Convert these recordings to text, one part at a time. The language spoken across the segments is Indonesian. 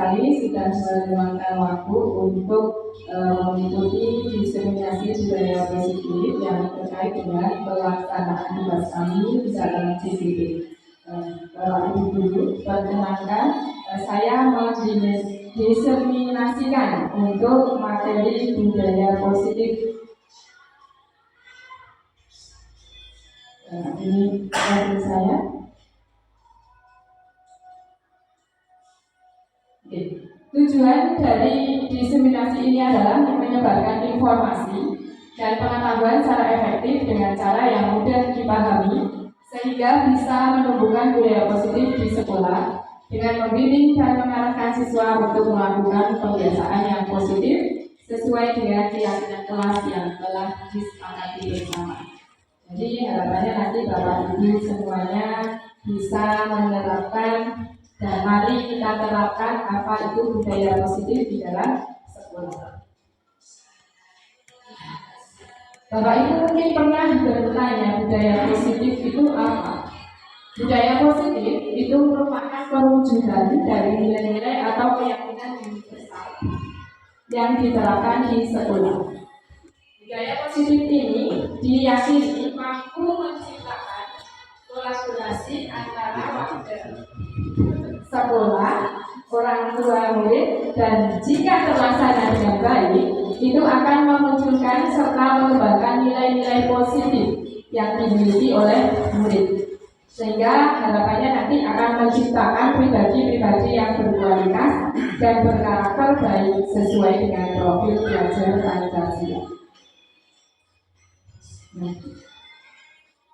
sekali sudah meluangkan waktu untuk mengikuti diseminasi budaya positif yang terkait dengan pelaksanaan tugas kami di dalam CCP. Bapak Ibu Guru, perkenankan saya mendiseminasikan untuk materi budaya positif. Ini dari saya. Tujuan dari diseminasi ini adalah menyebarkan informasi dan pengetahuan secara efektif dengan cara yang mudah dipahami sehingga bisa menumbuhkan budaya positif di sekolah dengan membimbing dan mengarahkan siswa untuk melakukan kebiasaan yang positif sesuai dengan keyakinan kelas yang telah disepakati bersama. Jadi harapannya nanti Bapak Ibu semuanya bisa menerapkan dan mari kita terapkan apa itu budaya positif di dalam sekolah. Bapak Ibu mungkin pernah bertanya budaya positif itu apa? Budaya positif itu merupakan perwujudan dari nilai-nilai atau keyakinan universal yang diterapkan di sekolah. Budaya positif ini diyakini mampu menciptakan kolaborasi antara warga sekolah, orang tua murid, dan jika terlaksana dengan baik, itu akan memunculkan serta mengembangkan nilai-nilai positif yang dimiliki oleh murid. Sehingga harapannya nanti akan menciptakan pribadi-pribadi yang berkualitas dan berkarakter baik sesuai dengan profil belajar Pancasila.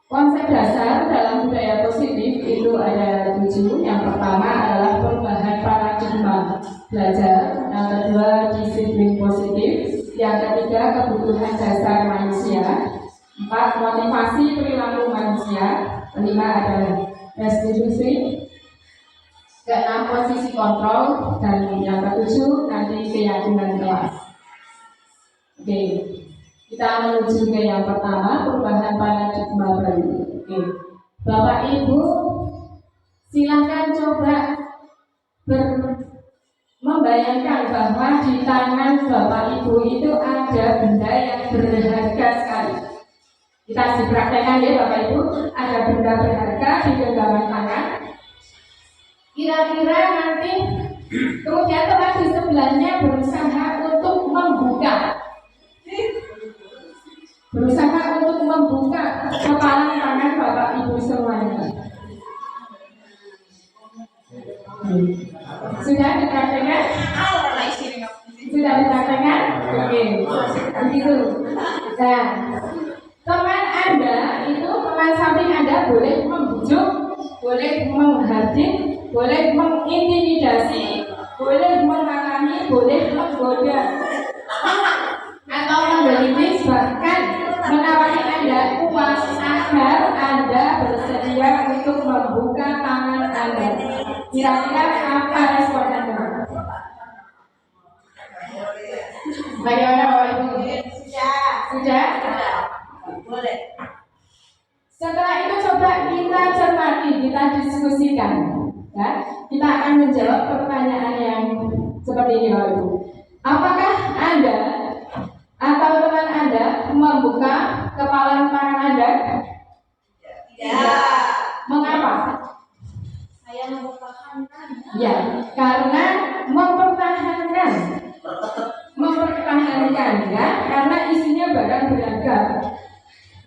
Konsep dasar dalam budaya positif itu ada 7. Yang pertama adalah perubahan paradigma belajar, yang kedua disiplin positif, yang ketiga kebutuhan dasar manusia, 4 motivasi perilaku manusia, 5 adalah restitusi, ke-6 posisi kontrol, dan yang ke-7 nanti keyakinan kelas. Oke. Kita menuju ke yang pertama, perubahan paradigma baru. Oke. Bapak Ibu, silakan coba membayangkan bahwa di tangan Bapak Ibu itu ada benda yang berharga sekali. Kita dipraktekkan ya Bapak Ibu, ada benda berharga di genggaman tangan. Kira-kira nanti kemudian teman di sebelahnya berusaha untuk membuka kepala tangan Bapak Ibu semuanya. Sudah dipraktekkan? Sudah dipraktekkan? Oke, begitu. Nah, teman Anda itu, teman samping Anda boleh membujuk, boleh menghardik, boleh mengintimidasi, boleh menghalangi, boleh menggoda, atau menggelimis, bahkan menawari Anda uang agar Anda bersedia untuk membuka tangan Anda. Kira-kira apa respon Anda? Bagaimana Bapak Ibu? Sudah? Boleh. Setelah itu coba kita cermati, kita diskusikan. Ya, kita akan menjawab pertanyaan yang seperti ini Bapak Ibu. Apakah Anda atau teman Anda membuka kepala tangan Anda? Tidak. Mengapa? Saya mempertahankan. Ya, karena mempertahankan ya, karena isinya barang berharga.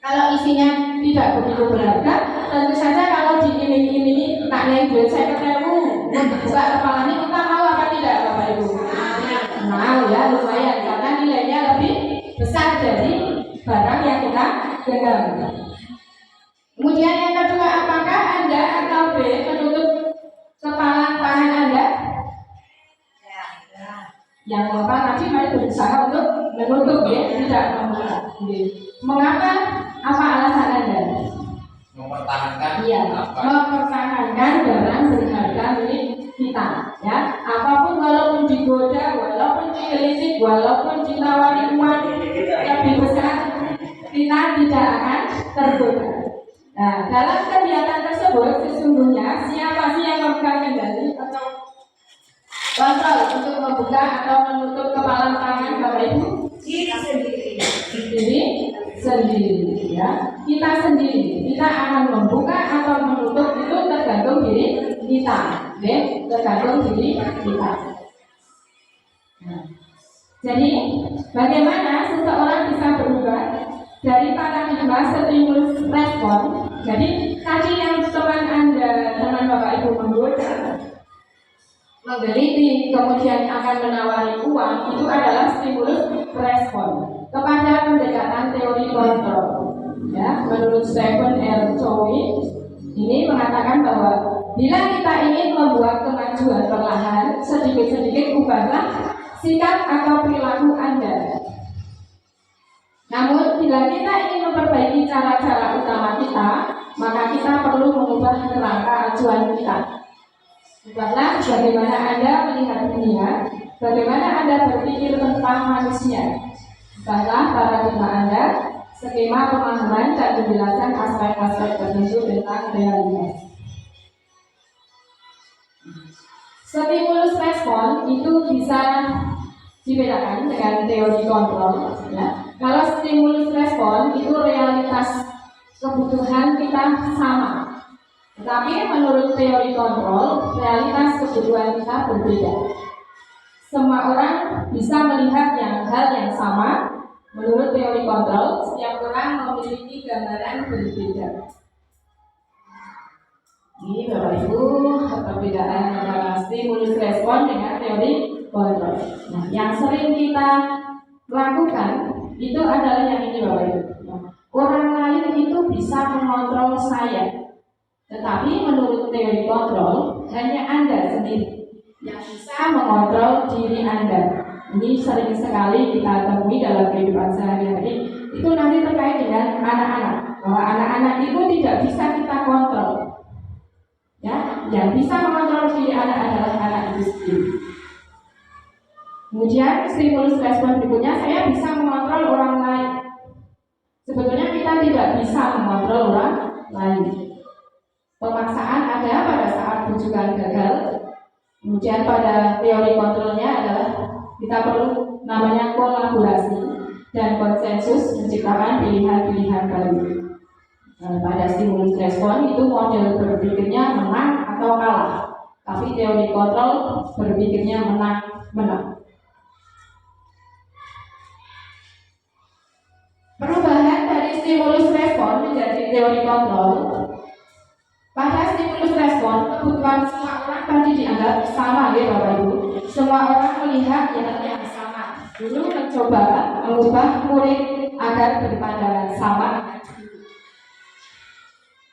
Kalau isinya tidak begitu berharga, tentu saja kalau diiming-imingi tak naik duit saya ketemu membuka kepalanya, kita mau apa tidak Bapak Ibu? Mau ya, lumayan karena nilainya lebih besar dari barang yang kita genggam. Kemudian yang kedua, apakah Anda atau B menutup kepala tangan Anda? Yang apa tadi mari berusaha untuk menutup ya, tidak membuka. Mengapa? Apa alasan Anda? Mempertahankan. Iya, mempertahankan barang berharga milik kita. Ya, apapun walaupun digoda, walaupun digelitik, walaupun ditawari uang lebih besar, kita tidak akan tergoda. Nah, dalam kegiatan tersebut sesungguhnya siapa sih yang memegang kendali atau Kontrol untuk membuka atau menutup kepalan tangan Bapak Ibu. Kita sendiri. Sendiri ya. Kita sendiri. Kita akan membuka atau menutup itu tergantung diri kita. Oke? Tergantung diri kita. Nah, jadi bagaimana seseorang bisa berubah dari paradigma stimulus respon? Jadi tadi yang teman Bapak Ibu menggoda, menggeliti, kemudian akan menawari uang, itu adalah stimulus respon kepada pendekatan teori kontrol. Ya, menurut Stephen R. Covey ini mengatakan bahwa bila kita ingin membuat kemajuan perlahan, sedikit-sedikit ubahlah sikap atau perilaku Anda. Namun bila kita ingin memperbaiki cara-cara utama kita, maka kita perlu mengubah kerangka acuan kita. Ubahlah bagaimana Anda melihat dunia, bagaimana Anda berpikir tentang manusia. Ubahlah paradigma Anda, skema pemahaman dan penjelasan aspek-aspek tertentu tentang realitas. Stimulus respon itu bisa dibedakan dengan teori kontrol. Ya. Kalau stimulus respon itu realitas kebutuhan kita sama, tetapi menurut teori kontrol realitas kebutuhan kita berbeda. Semua orang bisa melihat hal yang sama. Menurut teori kontrol, setiap orang memiliki gambaran berbeda. Ini Bapak Ibu perbedaan antara stimulus respon dengan teori kontrol. Nah, yang sering kita lakukan itu adalah yang ini Bapak Ibu. Orang lain itu bisa mengontrol saya, tetapi menurut teori kontrol hanya Anda sendiri yang bisa mengontrol diri Anda. Ini sering sekali kita temui dalam kehidupan sehari-hari. Itu nanti terkait dengan anak-anak, bahwa anak-anak itu tidak bisa kita kontrol. Ya, yang bisa mengontrol diri anak adalah anak itu sendiri. Kemudian stimulus respon berikutnya, saya bisa mengontrol orang lain. Sebetulnya kita tidak bisa mengontrol orang lain. Pemaksaan ada pada saat bujukan gagal. Kemudian pada teori kontrolnya adalah kita perlu namanya kolaborasi dan konsensus menciptakan pilihan-pilihan baru. Pada stimulus respon itu model berpikirnya menang atau kalah, tapi teori kontrol berpikirnya menang. Perubahan dari stimulus respon menjadi teori kontrol. Pada stimulus respon, kebutuhan semua orang tadi dianggap sama ya Bapak Ibu. Semua orang melihat yang sama. Dulu mencoba mengubah murid agar berpandangan sama.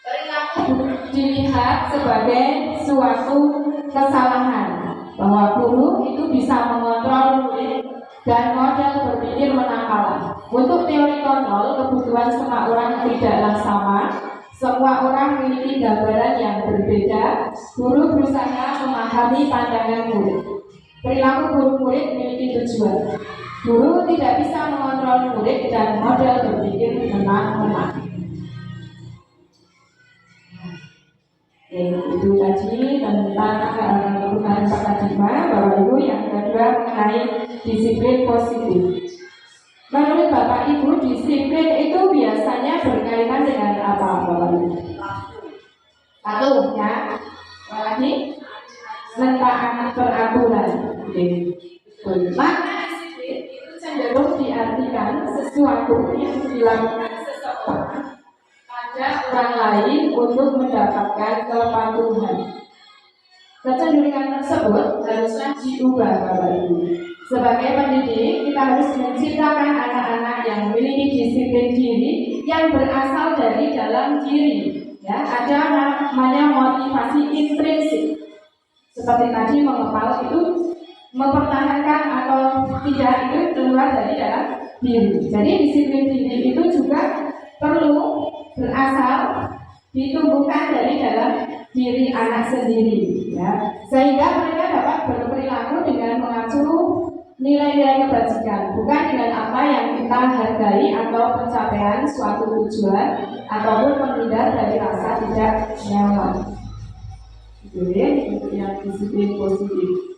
Perilaku dilihat sebagai suatu kesalahan, bahwa guru itu bisa mengontrol murid dan model berpikir menang kalah. Untuk teori kontrol, kebutuhan semua orang tidaklah sama. Semua orang memiliki gambaran yang berbeda. Guru berusaha memahami pandangan murid. Perilaku guru murid memiliki tujuan. Guru tidak bisa mengontrol murid dan model berpikir menang-menang. Itu tadi tentang perubahan paradigma. Bapak Ibu, yang kedua mengenai disiplin positif. Menurut Bapak Ibu, disiplin itu biasanya berkaitan dengan apa Bapak Ibu? Satu, ya. Apalagi mentaati peraturan. Maka disiplin itu cenderung diartikan sesuatu yang dilakukan seseorang pada orang lain untuk mendapatkan kepatuhan. Kecenderungan tersebut haruslah diubah Bapak Ibu. Sebagai pendidik, kita harus menciptakan anak-anak yang memiliki disiplin diri yang berasal dari dalam diri. Ya, ada namanya motivasi intrinsik. Seperti tadi mengepal itu mempertahankan atau tidak itu keluar dari dalam diri. Jadi disiplin diri itu juga perlu berasal ditumbuhkan dari dalam diri anak sendiri. Ya, sehingga mereka dapat berperilaku dengan mengacu nilai-nilai kebajikan, bukan dengan apa yang kita hargai atau pencapaian suatu tujuan ataupun menghindar dari rasa tidak nyaman. Itu ya, untuk yang disiplin positif.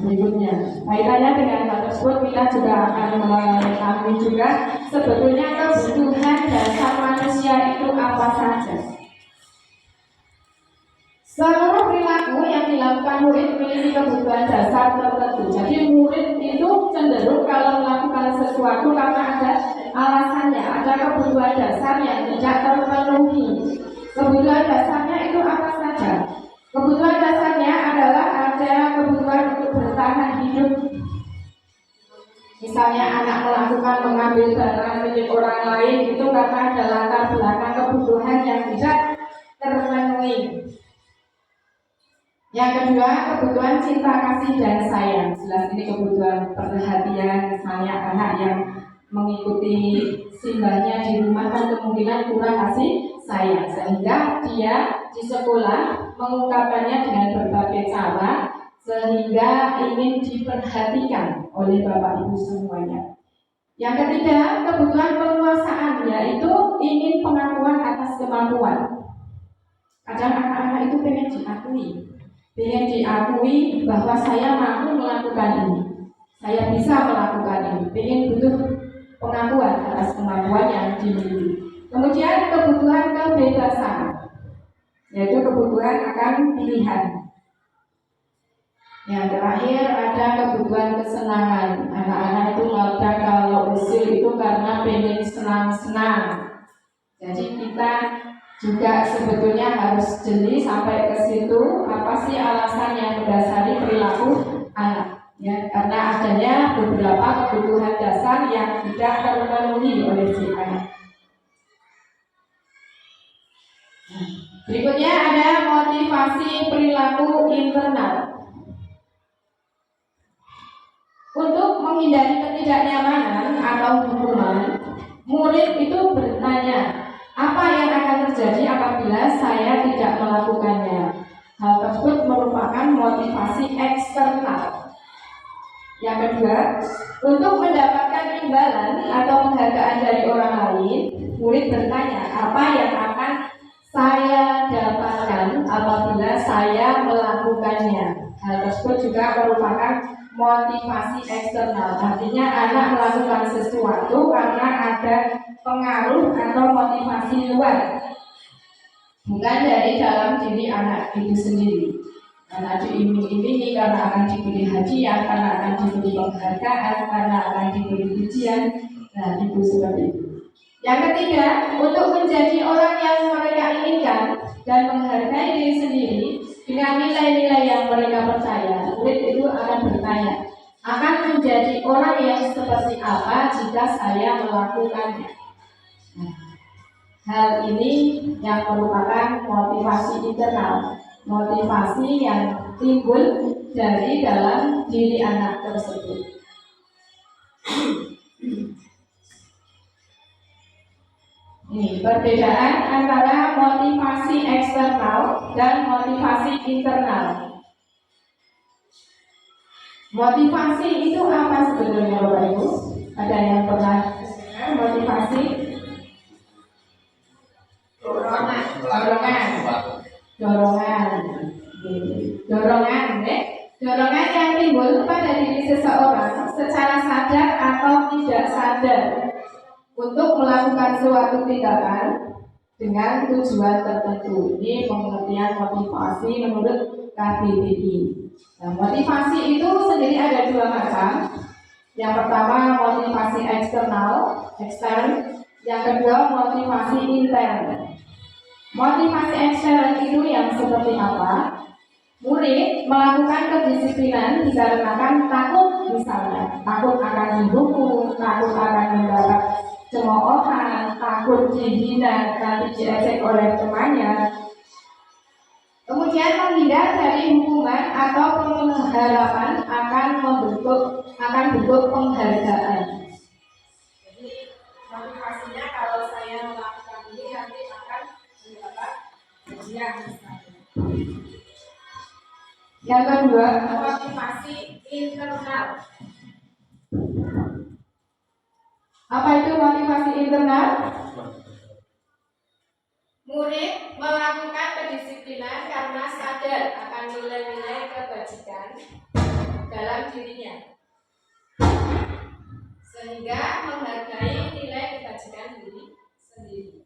berikutnya, kaitannya dengan hal tersebut kita juga akan mengetahui juga sebetulnya kebutuhan dasar manusia itu apa saja. Seluruh perilaku yang dilakukan murid memiliki kebutuhan dasar tertentu. Jadi murid itu cenderung kalau melakukan sesuatu karena ada alasannya, ada kebutuhan dasar yang tidak terpenuhi. Kebutuhan dasarnya itu apa saja? Kebutuhan dasarnya adalah ada kebutuhan untuk bertahan hidup. Misalnya anak melakukan mengambil barang milik orang lain itu karena ada latar belakang kebutuhan yang tidak terpenuhi. Yang kedua, kebutuhan cinta, kasih, dan sayang. Jelas ini kebutuhan perhatian, misalnya anak yang mengikuti simbahnya di rumah kan kemungkinan kurang kasih sayang, sehingga dia di sekolah mengungkapkannya dengan berbagai cara sehingga ingin diperhatikan oleh Bapak Ibu semuanya. Yang ketiga, kebutuhan penguasaan, yaitu ingin pengakuan atas kemampuan. Kadang anak-anak itu pengen diakui bahwa saya mampu melakukan ini, saya bisa melakukan ini, ingin butuh pengakuan atas kemampuan yang dimiliki. Kemudian kebutuhan kebebasan, yaitu kebutuhan akan pilihan. Yang terakhir ada kebutuhan kesenangan. Anak-anak itu melakukan kalau usil itu karena pengen senang-senang. Jadi kita juga sebetulnya harus jeli sampai ke situ apa sih alasan yang mendasari perilaku anak, ya, karena adanya beberapa kebutuhan dasar yang tidak terpenuhi oleh si anak. Berikutnya ada motivasi perilaku internal. Untuk menghindari ketidaknyamanan atau hukuman, murid itu bertanya, apa yang akan terjadi apabila saya tidak melakukannya? Hal tersebut merupakan motivasi eksternal. Yang kedua, untuk mendapatkan imbalan atau penghargaan dari orang lain, murid bertanya, apa yang akan saya dapatkan apabila saya melakukannya? Hal tersebut juga merupakan motivasi eksternal. Artinya anak melakukan sesuatu karena ada pengaruh atau motivasi luar, bukan dari dalam diri anak itu sendiri. Karena diiming-imingi, karena akan diberi hadiah, karena akan diberi penghargaan, karena akan diberi pujian. Nah, itu seperti itu. Yang ketiga, untuk menjadi orang yang mereka inginkan dan menghargai diri sendiri dengan nilai-nilai yang mereka percaya, murid itu akan bertanya, akan menjadi orang yang seperti apa jika saya melakukannya? Hal ini yang merupakan motivasi internal, motivasi yang timbul dari dalam diri anak tersebut. Ini perbedaan antara motivasi eksternal dan motivasi internal. Motivasi itu apa sebenarnya Bapak Ibu? Ada yang pernah dengar motivasi? Dorongan yang timbul pada diri seseorang secara sadar atau tidak sadar untuk melakukan suatu tindakan dengan tujuan tertentu. Ini pengertian motivasi menurut KBBI. Nah, motivasi itu sendiri ada dua macam. Yang pertama motivasi ekstern. Yang kedua motivasi intern. Motivasi ekstern itu yang seperti apa? Murid melakukan kedisiplinan dikarenakan takut, misalnya takut akan dihukum, takut akan mendapat cemoohan, takut dihina, nanti diejek oleh temannya. Kemudian menghindar dari hukuman atau pengharapan akan bentuk penghargaan. Jadi motivasinya kalau saya melakukan ini nanti akan mendapat hadiah misalnya. Yang kedua, motivasi internal. Apa itu motivasi internal? Murid melakukan kedisiplinan karena sadar akan nilai-nilai kebajikan dalam dirinya, sehingga menghargai nilai kebajikan diri sendiri.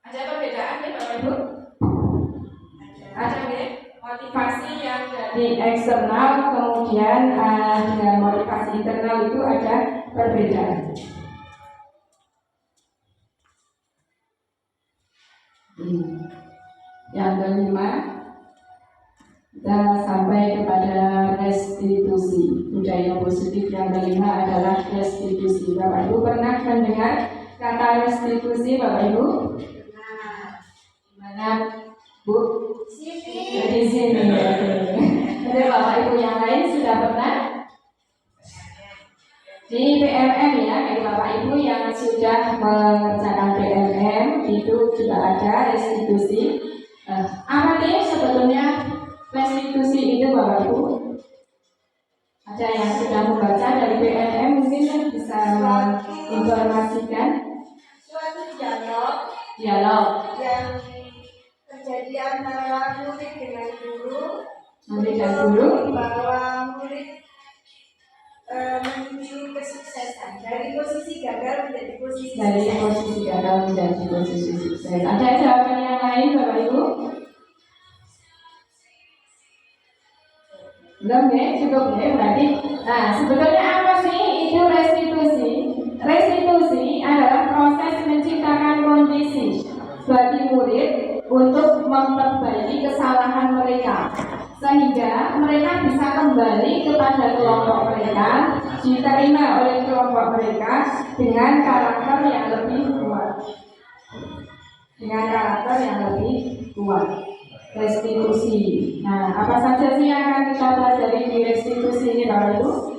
Ada perbedaan ya Bapak Ibu? Ada ya? Motivasi yang dari eksternal kemudian dengan motivasi internal itu ada perbedaan. Yang kelima, kita sampai kepada restitusi. Budaya positif yang kelima adalah restitusi. Bapak Ibu pernah mendengar kata restitusi Bapak Ibu? Mana Bu? Di sini. Ada Bapak Ibu yang lain sudah pernah? Di PLN ya, bagi Bapak Ibu yang sudah mengerjakan PLN itu juga ada restitusi. Apa nih sebetulnya restitusi itu Bapak Ibu? Ada yang sudah membaca dari PLN mungkin bisa menginformasikan? Suatu dialog Dialog yang terjadi antara murid dengan guru, bahwa murid menuju kesuksesan dari posisi gagal menjadi posisi sukses. Ada jawaban yang lain Bapak Ibu? Belum ya, cukup ya berarti. Nah, sebetulnya apa sih itu restitusi? Restitusi adalah proses menciptakan kondisi bagi murid untuk memperbaiki kesalahan mereka, sehingga mereka bisa kembali kepada kelompok mereka, diterima oleh kelompok mereka dengan karakter yang lebih kuat. Restitusi. Nah, apa saja sih yang akan kita pelajari di restitusi ini Bapak Ibu?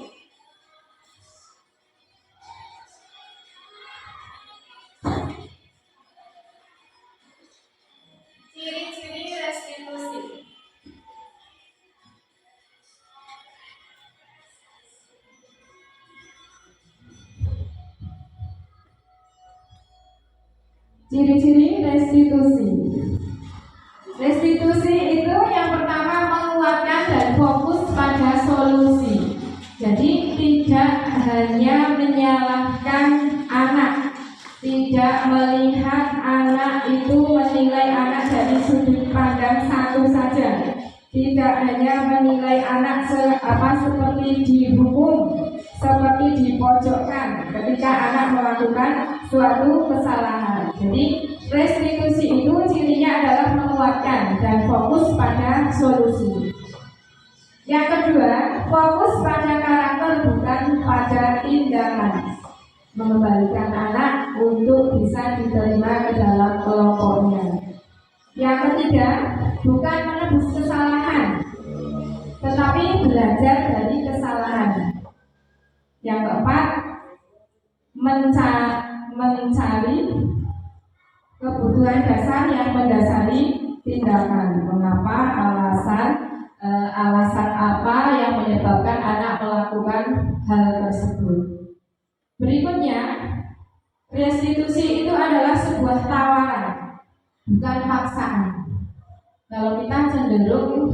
ciri-ciri restitusi. Ciri-ciri restitusi. Restitusi itu yang pertama menguatkan dan fokus pada solusi. Jadi tidak hanya menyalahkan anak, tidak melihat anak itu menilai anak dari sudut pandang satu saja. Tidak hanya menilai anak seperti dihukum, seperti dipojokkan ketika anak melakukan suatu kesalahan. Jadi restitusi itu cirinya adalah menguatkan dan fokus pada solusi. Yang kedua, fokus pada karakter bukan pada tindakan. Mengembalikan anak untuk bisa diterima ke dalam kelompoknya. Yang ketiga, bukan menebus kesalahan, tetapi belajar dari kesalahan. Yang keempat, mencari kebutuhan dasar yang mendasari tindakan. Mengapa, alasan apa yang menyebabkan anak melakukan hal tersebut. Berikutnya, restitusi itu adalah sebuah tawaran, bukan paksaan. Kalau kita cenderung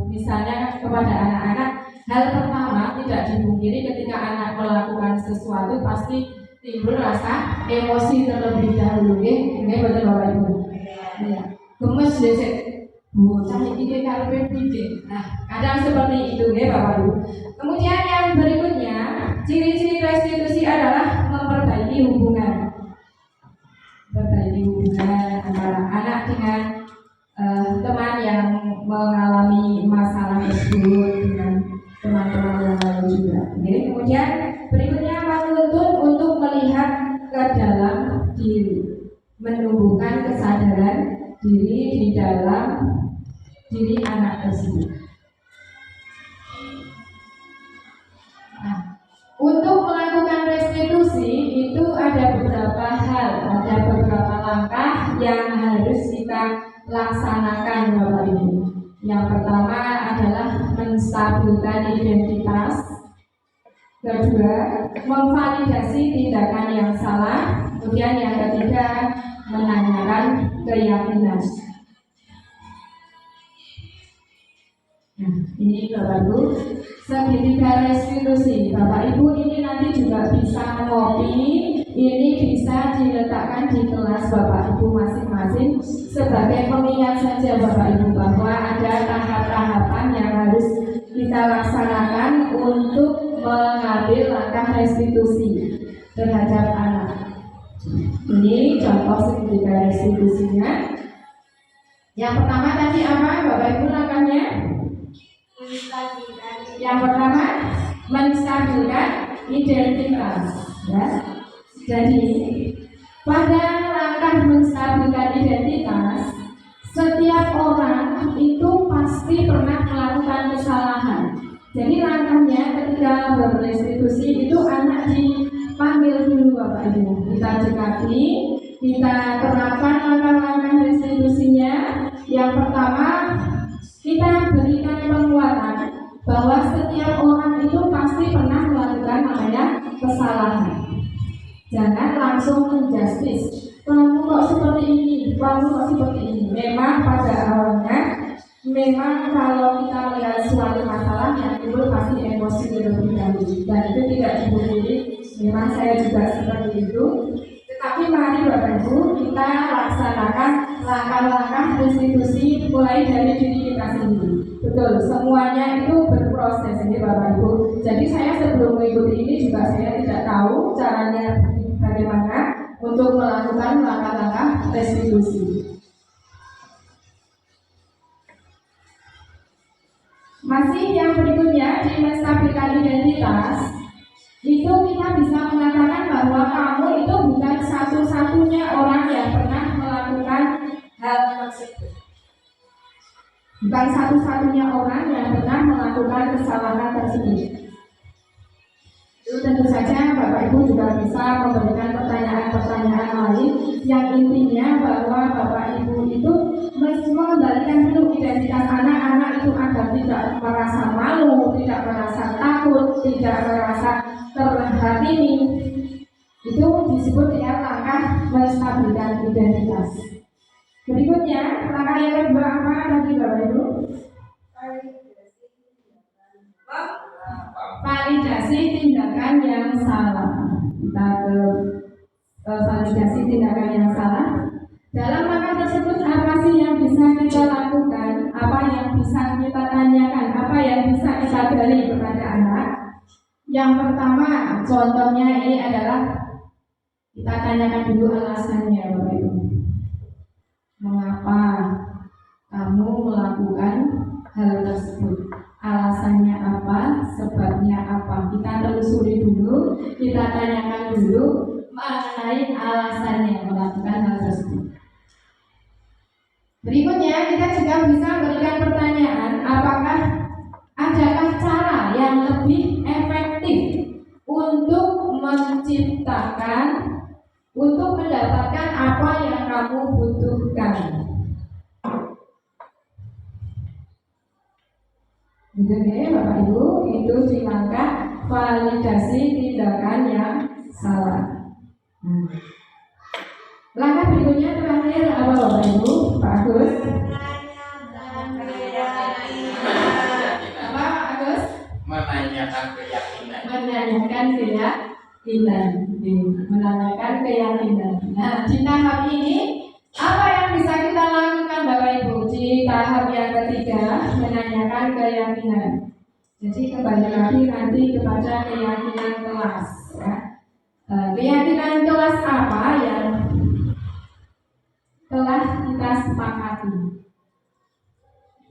misalnya kepada anak-anak, hal pertama tidak dimungkiri ketika anak melakukan sesuatu pasti timbul rasa emosi terlebih dahulu, ini betul Bapak Ibu. Ya, gemes dhisik. Bocah iki karepe piye? Nah, kadang seperti itu ya Bapak Ibu. Kemudian yang berikutnya, ciri-ciri restitusi adalah memperbaiki hubungan. Memperbaiki hubungan antara anak dengan teman yang mengalami masalah tersebut dengan teman-teman yang lain juga. Jadi kemudian berikutnya menuntun untuk melihat ke dalam diri, menumbuhkan kesadaran diri di dalam diri anak tersebut. Nah, untuk melakukan restitusi itu ada beberapa hal, ada beberapa langkah yang harus kita laksanakan Bapak Ibu. Yang pertama adalah menstabilkan identitas. Kedua, memvalidasi tindakan yang salah. Kemudian yang ketiga, menanyakan keyakinan. Nah, ini Bapak Ibu, segitiga restitusi. Bapak Ibu ini nanti juga bisa ngopi. Ini bisa diletakkan di kelas Bapak Ibu masing-masing sebagai pengingat saja Bapak Ibu bahwa ada tahap-tahapan yang harus kita laksanakan untuk mengambil langkah restitusi terhadap anak. Ini contoh segitiga restitusinya. Yang pertama tadi apa Bapak Ibu langkahnya? Yang pertama menstabilkan identitas, ya. Jadi pada langkah menstabilkan identitas, setiap orang itu pasti pernah melakukan kesalahan. Jadi langkahnya ketika berrestitusi itu anak dipanggil dulu Bapak Ibu, kita dekati, kita terapkan langkah-langkah restitusinya. Yang pertama, kita berikan penguatan bahwa setiap orang itu pasti pernah melakukan namanya kesalahan. Jangan langsung menjustis, kamu kok seperti ini, kamu kok seperti ini. Memang pada awalnya, memang kalau kita melihat suatu masalah yang timbul pasti emosi terlebih dahulu, dan itu tidak dipungkiri. Memang saya juga seperti itu. Tetapi mari Bapak Ibu kita laksanakan langkah-langkah restitusi mulai dari diri kita sendiri. Betul, semuanya itu berproses ini Bapak Ibu. Jadi saya sebelum mengikuti ini juga saya tidak tahu caranya bagaimana untuk melakukan langkah-langkah restitusi. Masih yang berikutnya di menstabilkan identitas, itu kita bisa mengatakan bahwa kamu itu bukan satu-satunya orang yang pernah melakukan hal tersebut. Bukan satu-satunya orang yang pernah melakukan kesalahan tersebut. Itu tentu saja Bapak Ibu juga bisa memberikan pertanyaan-pertanyaan lain yang intinya bahwa Bapak Ibu itu mengembalikan dulu identitas anak-anak itu agar tidak merasa malu, tidak merasa takut, tidak merasa terhakimi. Itu disebut dengan langkah menstabilkan identitas. Berikutnya, langkah yang kedua apa tadi Bapak Ibu? Validasi tindakan yang salah. Kita ke validasi tindakan yang salah. Dalam langkah tersebut apa sih yang bisa kita lakukan? Apa yang bisa kita tanyakan? Apa yang bisa kita gali kepada anak? Yang pertama, contohnya ini adalah kita tanyakan dulu alasannya Bapak Ibu. Mengapa kamu melakukan hal tersebut? Alasannya apa? Sebabnya apa? Kita telusuri dulu, kita tanyakan dulu mengenai alasannya melakukan hal tersebut. Berikutnya kita juga bisa berikan pertanyaan, apakah adakah cara yang lebih efektif untuk menciptakan, untuk mendapatkan apa yang kamu butuhkan. Gitu ya Bapak Ibu, itu di langkah validasi tindakan yang salah. Langkah berikutnya terakhir apa Bapak Ibu? Pak Agus? Apa Agus? Menanyakan keyakinan. Menanyakan keyakinan. Menanyakan keyakinan. Nah, di tahap ini apa yang bisa kita lakukan Bapak Ibu? Di tahap yang ketiga, menanyakan keyakinan. Jadi kembali lagi nanti kepada keyakinan kelas, ya. Keyakinan kelas apa yang telah kita sepakati?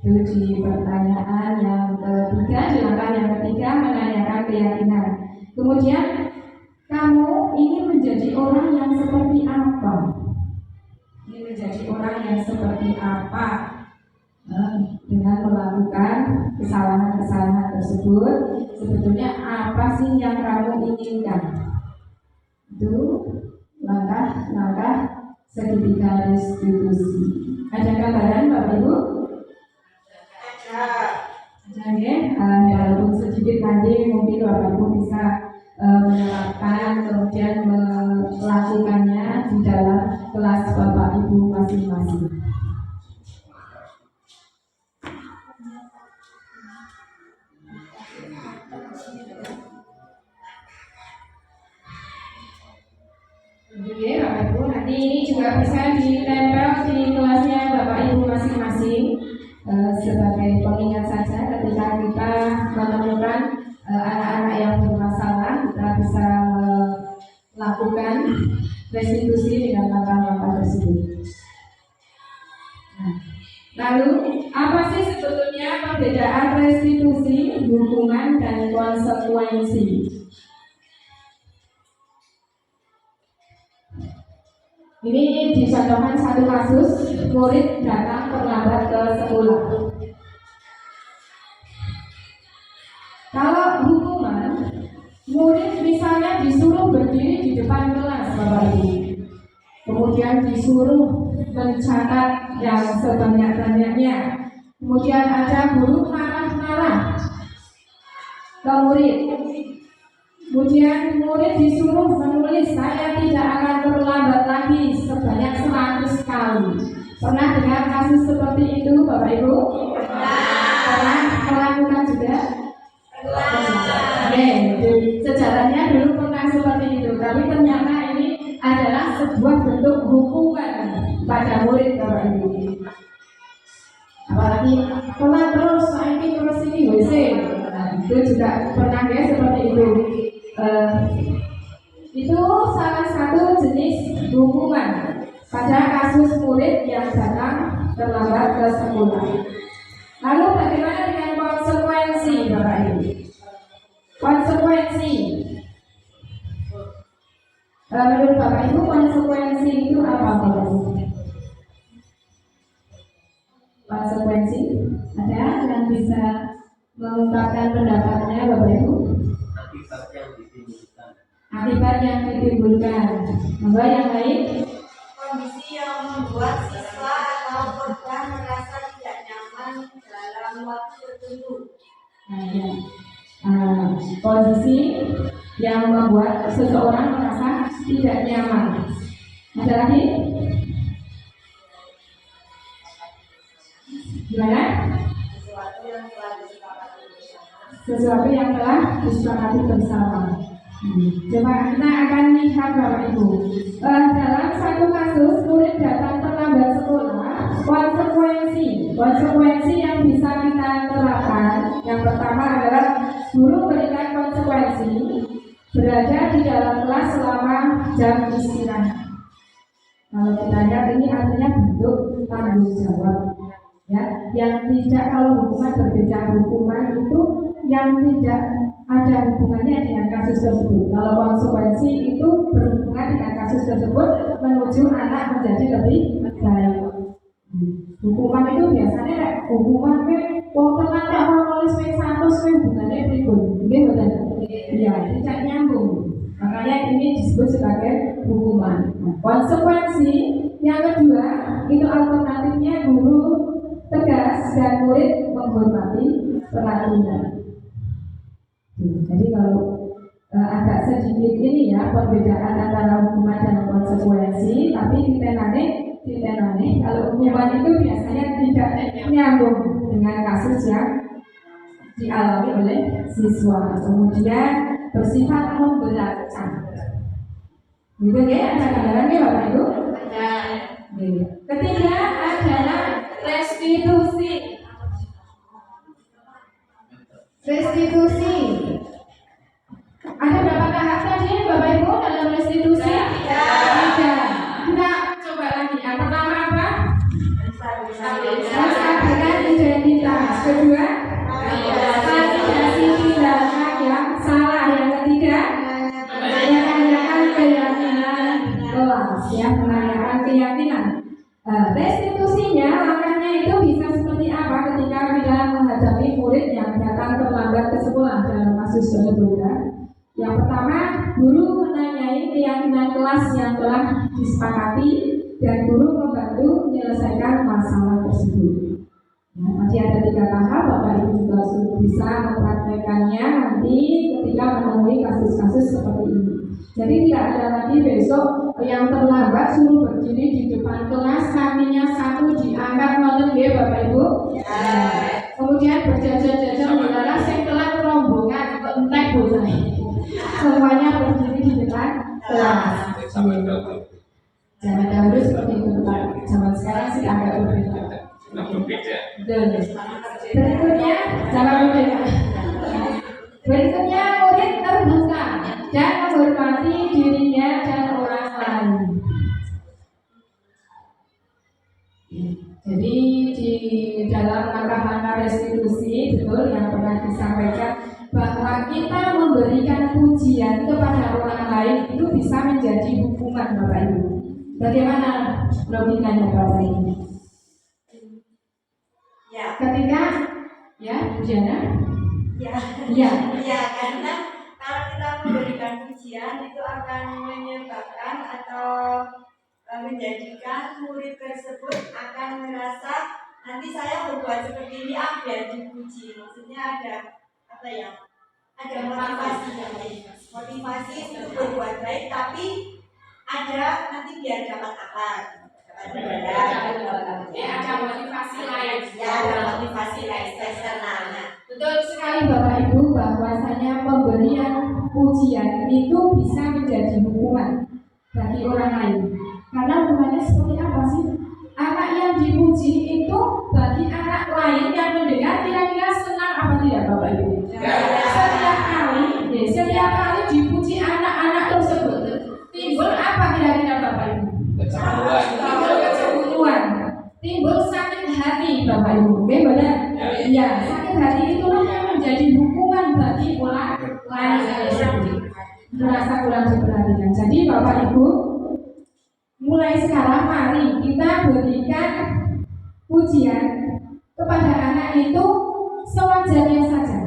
Itu di pertanyaan yang ketiga, di langkah yang ketiga menanyakan keyakinan. Kemudian kamu ingin menjadi orang yang seperti apa? Ingin menjadi orang yang seperti apa? Dengan melakukan kesalahan-kesalahan tersebut, sebetulnya apa sih yang kamu inginkan? Itu langkah-langkah segitiga restitusi. Ada gambaran Bapak Ibu? Ada ya. Walaupun sedikit nanti mungkin Bapak Ibu bisa menerapkan kemudian melakukannya di dalam kelas Bapak Ibu masing-masing. Oke, Bapak Ibu, nanti ini juga bisa ditempel di kelasnya Bapak Ibu masing-masing sebagai pengingat saja ketika kita menemukan anak-anak yang bermasalah, kita bisa melakukan restitusi dengan langkah-langkah tersebut. Nah, lalu apa sih sebetulnya perbedaan restitusi, hukuman, dan konsekuensi? Ini dicontohkan satu kasus, murid datang terlambat ke sekolah. Kalau hukuman, murid misalnya disuruh berdiri di depan kelas, Bapak Ibu, kemudian disuruh mencatat yang sebanyak-banyaknya, kemudian ada guru marah-marah ke murid. Kemudian murid disuruh menulis, saya tidak akan terlambat lagi sebanyak 100 kali. Pernah dengar kasus seperti itu, Bapak Ibu? Pernah melakukan juga? Sejarahnya dulu pernah seperti itu, tapi ternyata ini adalah sebuah bentuk hukuman pada murid, Bapak Ibu. Apalagi telat terus, terus ini WC. Nah, itu juga pernah ya seperti itu. Itu salah satu jenis hukuman pada kasus murid yang datang terlambat ke sekolah. Lalu bagaimana dengan konsekuensi, Bapak Ibu? Konsekuensi. Menurut Bapak Ibu, konsekuensi itu apa, Bapak Ibu? Konsekuensi ada yang bisa mengungkapkan pendapatnya, Bapak Ibu? Akibat yang ditimbulkan. Monggo yang lain. Kondisi yang membuat siswa atau korban merasa tidak nyaman dalam waktu tertentu. Kondisi yang membuat seseorang merasa tidak nyaman. Ada lagi? Gimana? Sesuatu yang telah disepakati bersama. Coba kita akan lihat, Bapak Ibu. Dalam satu kasus murid datang terlambat sekolah, konsekuensi yang bisa kita terapkan, yang pertama adalah guru berikan konsekuensi berada di dalam kelas selama jam istirahat. Kalau kita lihat ini artinya bentuk tanggung jawab, ya. Yang tidak, kalau hukuman berbeda, hukuman itu yang tidak ada hubungannya dengan kasus tersebut. Kalau konsekuensi itu berhubungan dengan kasus tersebut menuju anak menjadi lebih baik. Hukuman itu biasanya hukuman wong nanti orang nulis 100 hubungannya berikut, betul? Iya, tidak nyambung. Makanya ini disebut sebagai hukuman. Konsekuensi yang kedua itu alternatifnya guru tegas dan murid menghormati peraturan. Jadi kalau agak sedikit ini ya perbedaan antara hukuman dan konsekuensi, tapi ditenane kalau hukuman itu biasanya tidak nyambung dengan kasus yang dialami oleh siswa, kemudian bersifat memberatkan. Gitu ya, ada gambaran ya Bapak Ibu? Ada. Ketiga adalah restitusi. Restitusi. Ada berapa tahap tadi Bapak Ibu dalam restitusi? Tiga. Kita coba lagi. Yang pertama apa? Menstabilkan identitas. Kedua, validasi tindakan yang salah. Yang ketiga, menanyakan keyakinan kelas. Ya, menanyakan keyakinan. Restitusinya langkahnya itu bisa seperti apa ketika kita menghadapi murid yang datang terlambat ke sekolah dalam kasus tersebut. Yang pertama, guru menanyai keyakinan kelas yang telah disepakati dan guru membantu menyelesaikan masalah tersebut. Masih ada 3 tahap, Bapak Ibu juga bisa mempraktekannya nanti ketika menemui kasus-kasus seperti ini. Jadi tidak ada lagi besok yang terlambat suruh berdiri di depan kelas, kakinya 1 diangkat ngoten nggih Bapak Ibu. Kemudian berjajar-jajar Berikutnya, jangan lupa. Berikutnya, murid terbuka dan menghormati dirinya dan orang lain. Jadi di dalam langkah-langkah restitusi betul yang pernah disampaikan bahwa kita memberikan pujian kepada orang lain itu bisa menjadi hukuman, Bapak Ibu. Bagaimana logikanya, Bapak Ibu? Ya, Ketika ya, Diana? ya, Ya. ya, karena kalau kita memberikan pujian itu akan menyebabkan atau menjadikan murid tersebut akan merasa nanti saya berbuat seperti ini biar dipuji. Maksudnya ada apa ya? Ada motivasi untuk berbuat baik, tapi ada nanti biar dapat apa? Ada motivasi lain. Ya, ada motivasi lain eksternal. Betul sekali Bapak Ibu, bahwasanya pemberian pujian itu bisa menjadi hukuman bagi orang lain. Karena hukumannya seperti apa sih? Anak yang dipuji itu bagi anak lain yang mendengar kira-kira senang apa tidak, Bapak Ibu? Setiap kali dipuji anak-anak tersebut timbul apa kira-kira, Bapak Ibu? Timbul kecemburuan, timbul sakit hati, Bapak Ibu. Benar? Ya, sakit hati itulah yang menjadi hukuman bagi orang lain. Merasa kurang diperhatikan. Jadi Bapak Ibu, mulai sekarang mari kita berikan pujian kepada anak itu sewajarnya saja.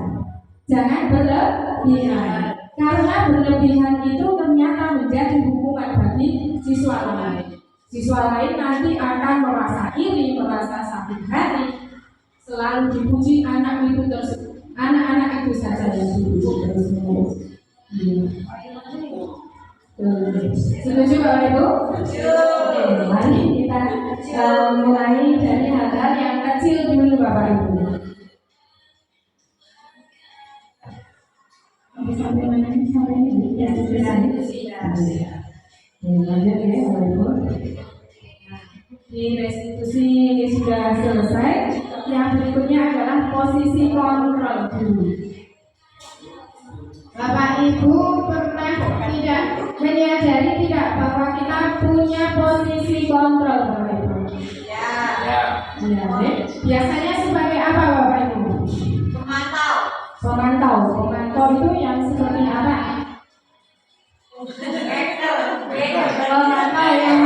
Jangan berlebihan. Karena berlebihan itu ternyata menjadi hukuman bagi siswa lain. Siswa lain nanti akan merasa iri, merasa sakit hati. Selalu dipuji anak itu tersebut. Anak-anak itu saja yang dipuji terus-menerus. Setuju Bapak Ibu? Setuju. Mari kita mulai dari hal-hal yang kecil dulu Bapak Ibu. Sampai mana? Sampai ini? Ya, lanjut ya Bapak Ibu. Di restitusi sudah selesai. Yang berikutnya adalah posisi kontrol dulu. Bapak Ibu pernah tidak menyadari tidak bahwa kita punya posisi kontrol, Bapak Ibu? Ya. Biasanya sebagai apa, Bapak Ibu? Pemantau. Pemantau itu yang seperti apa? Pemantau yang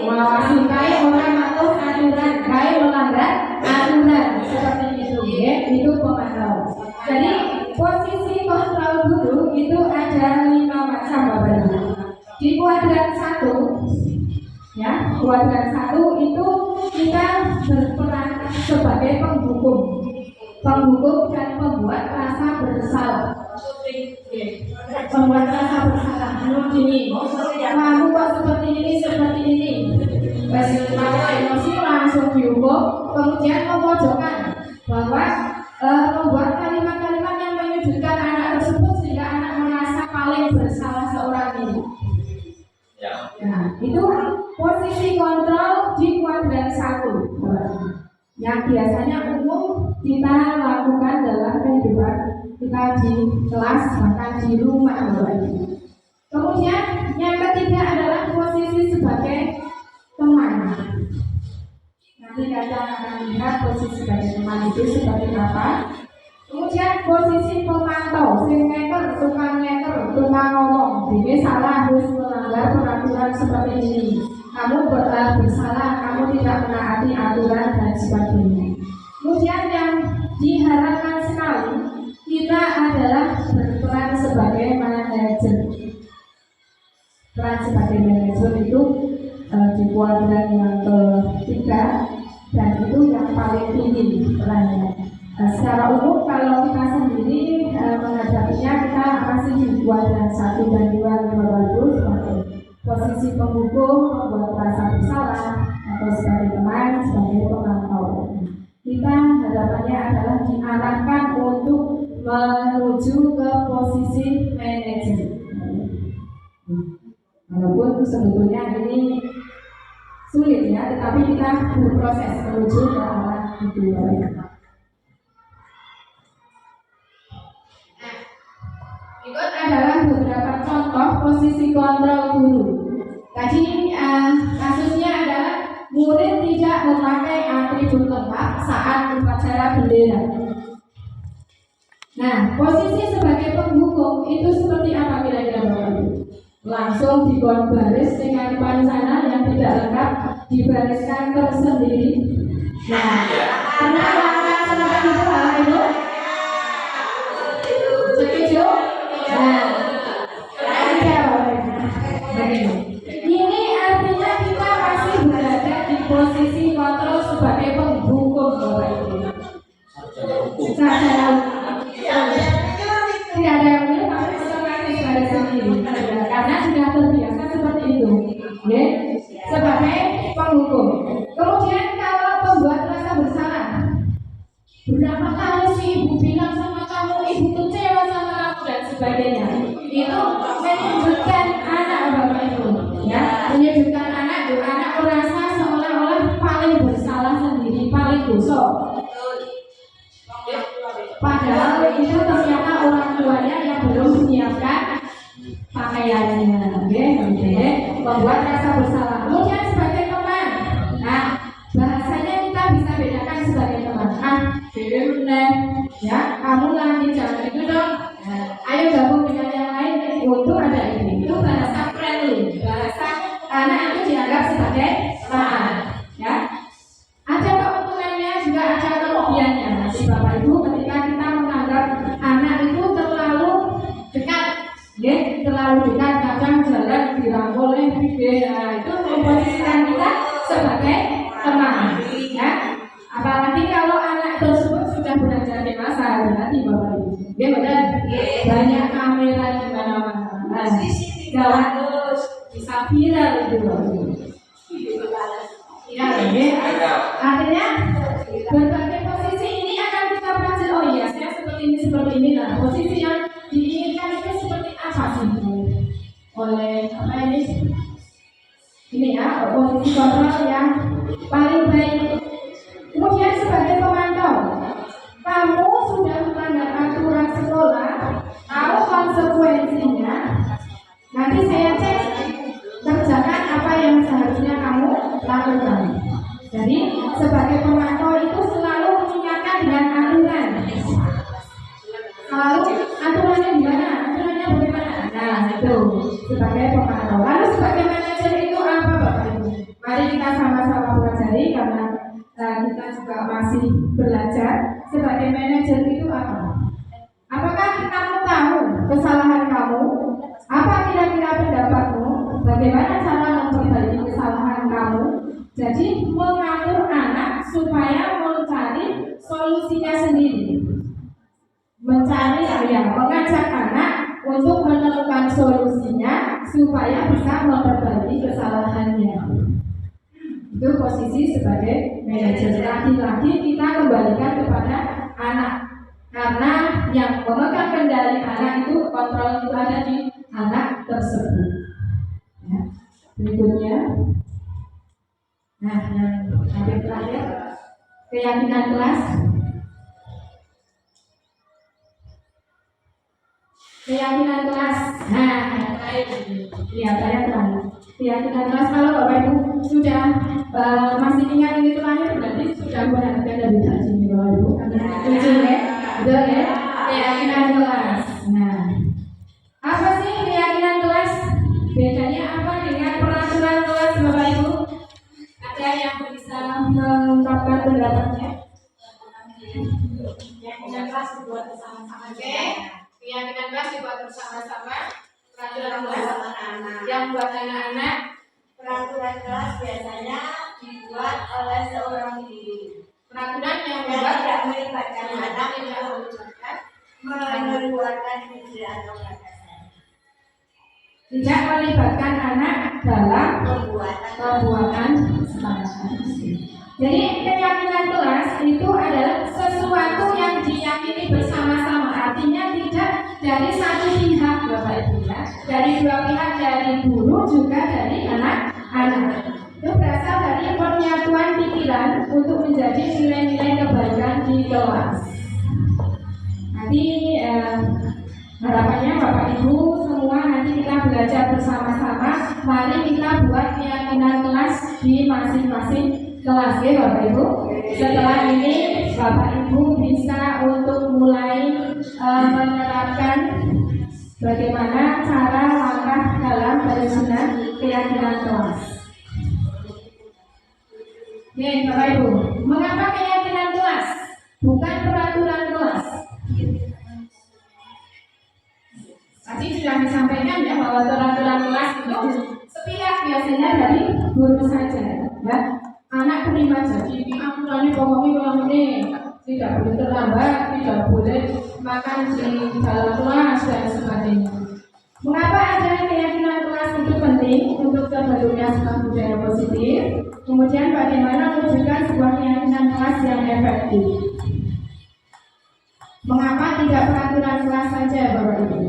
mengawasi baik orang atau aturan, baik melanggar aturan seperti itu, ya, itu pemantau. Jadi posisi kontrol dulu itu ada 5 macam, Bapak Ibu. Di kuadran 1, ya, kuadran 1 itu kita berperan sebagai penghukum dan pembuat rasa bersalah. Pembuat rasa bersalah. Gini, kamu kok seperti ini. Emosi langsung dihukum, kemudian memojokkan bahwa membuat kalimat-kalimat yang menyudutkan anak tersebut sehingga anak merasa paling bersalah seorang diri. Nah, itu posisi kontrol di kuadran 1 yang biasanya umum kita lakukan dalam kehidupan kita di kelas bahkan di rumah. Kemudian yang ketiga adalah posisi sebagai teman. Nanti kita akan lihat posisi sebagai teman itu seperti apa. Kemudian posisi pemantau, tukang ngomong, ini salah, harus melanggar peraturan seperti ini. Kamu bersalah, kamu tidak menaati aturan dan sebagainya. Kemudian yang diharapkan sekali kita adalah berperan sebagai manajer. Peran sebagai manajer itu di kuadran yang ketiga dan itu yang paling tinggi perannya. Secara umum kalau kita sendiri menghadapinya kita masih di kuadran 1 dan 2 sebagai posisi penghukum, membuat rasa bersalah atau sebagai teman, sebagai pemantau. Kita harapannya adalah diarahkan untuk menuju ke posisi manajer. Walaupun sebetulnya ini sulit ya, tetapi kita berproses menuju ke arah itu. Berikut adalah beberapa contoh posisi kontrol guru. Tadi kasusnya adalah murid tidak memakai atribut lengkap saat upacara bendera. Nah, posisi sebagai penghukum itu seperti apa kira-kira Bapak Ibu? Langsung dikon baris dengan pancana yang tidak lengkap, dibariskan tersendiri. Nah, karena langkah seperti itu Bapak Ibu? Setuju? Nah, ini artinya kita masih berada di posisi kontrol sebagai penghukum Bapak Ibu. Sarjana tidak ada yang boleh tapi otomatis pada sendiri karena sudah terbiasa seperti itu, ya, sebagai penghukum. Kemudian kalau pembuat rasa bersalah, berapa kali sih ibu bilang sama kamu, ibu kecewa sama kamu dan sebagainya, itu menyebutkan anak Bapak Ibu, ya, menyebutkan anak merasa seolah-olah paling bersalah sendiri, paling dosa. Padahal itu ternyata orang tuanya yang belum menyiapkan pakaiannya, membuat rasa bersalah. Kemudian sebagai teman, nah bahasanya kita bisa bedakan sebagai teman. Ya, kamu lagi jangan itu dong. Ayo gabung dengan yang lain untuk ada ini. Itu bahasa friendly, bahasa anak itu dianggap sebagai teman. Ya, ada keuntungannya juga ada kelebihannya. Nanti Bapak Ibu ketika kita menganggap anak itu terlalu dekat, ya, terlalu dekat, kadang jalan dirangkul ya, itu memposisikan kita sebagai teman, ya. Apalagi kalau anak tersebut sudah belajar dewasa, berarti Bapak Ibu, ya benar, banyak kamera di mana-mana, gawat terus bisa viral itu Bapak Ibu. Ya, artinya berbagai posisi ini akan kita pelajari. Oh iya, saya seperti ini. Nah, posisi yang diinginkan itu seperti apa sih? Oleh apa ini? Ini ya, posisi kontrol yang paling baik. Kemudian sebagai pemantau, kamu sudah melanggar aturan sekolah, tahu konsekuensinya. Nanti saya cek, kerjakan apa yang seharusnya kamu lakukan. Jadi sebagai pemantau itu selalu mengingatkan dengan aturan. Lalu aturannya gimana? Aturannya bagaimana? Nah itu sebagai pemantau. Lalu sebagai manajer itu apa Bapak Ibu? Mari kita sama-sama pelajari karena kita juga masih belajar. Sebagai manajer itu apa? Apakah kamu tahu kesalahan kamu? Apa kira-kira pendapatmu? Bagaimana cara memperbaiki kesalahan kamu? Jadi mengatur anak supaya mencari solusinya sendiri, mengajak anak untuk menemukan solusinya supaya bisa memperbaiki kesalahannya. Itu posisi sebagai manajer. Lagi-lagi kita kembalikan kepada anak, karena yang memegang kendali anak itu, kontrol itu ada di anak tersebut. Ya. Berikutnya. Nah, yang terakhir, keyakinan kelas. Keyakinan kelas. Nah, yang terakhir, lihat saya terakhir. Keyakinan kelas, kalau Bapak Ibu sudah masih ingat ini terakhir, berarti sudah berharga dari tadi Bapak Ibu. Setuju ya? Betul ya? Keyakinan kelas. Nah, apa sih keyakinan kelas? Bedanya apa dengan peraturan kelas Bapak Ibu? Ada yang bisa mengungkapkan pendapatnya? Keyakinan kelas dibuat bersama-sama. Oke. Keyakinan kelas dibuat bersama-sama. Peraturan kelas yang buat anak-anak. Peraturan kelas biasanya dibuat oleh seorang guru. Peraturan yang tidak melibatkan anak, tidak melibatkan mengeluarkan ide atau gagasan. Tidak melibatkan anak dalam pembuatan semangat. Jadi keyakinan kelas itu adalah sesuatu yang diyakini bersama-sama. Artinya tidak dari satu pihak Bapak Ibu ya. Dari dua pihak, dari guru juga dari anak-anak. Itu berasal dari penyatuan pikiran untuk menjadi nilai-nilai kebaikan di kelas. Nanti harapannya Bapak Ibu semua nanti kita belajar bersama-sama. Mari kita buat keyakinan kelas di masing-masing kelas ya Bapak Ibu. Setelah ini Bapak Ibu bisa untuk mulai menerapkan bagaimana cara langkah dalam penyusunan keyakinan kelas. Oke Bapak Ibu, mengapa keyakinan kelas? Bukan peraturan kelas. Tadi sudah disampaikan ya bahwa peraturan kelas itu sepihak biasanya dari guru saja, ya. Anak terima jadi aku tadi ngomongin ini tidak boleh terlambat, tidak boleh makan di dalam kelas dan sebagainya. Mengapa ada keyakinan kelas itu penting untuk terbentuknya sebuah budaya positif? Kemudian bagaimana mewujudkan sebuah keyakinan kelas yang efektif? Mengapa tidak peraturan kelas saja, Bapak Ibu?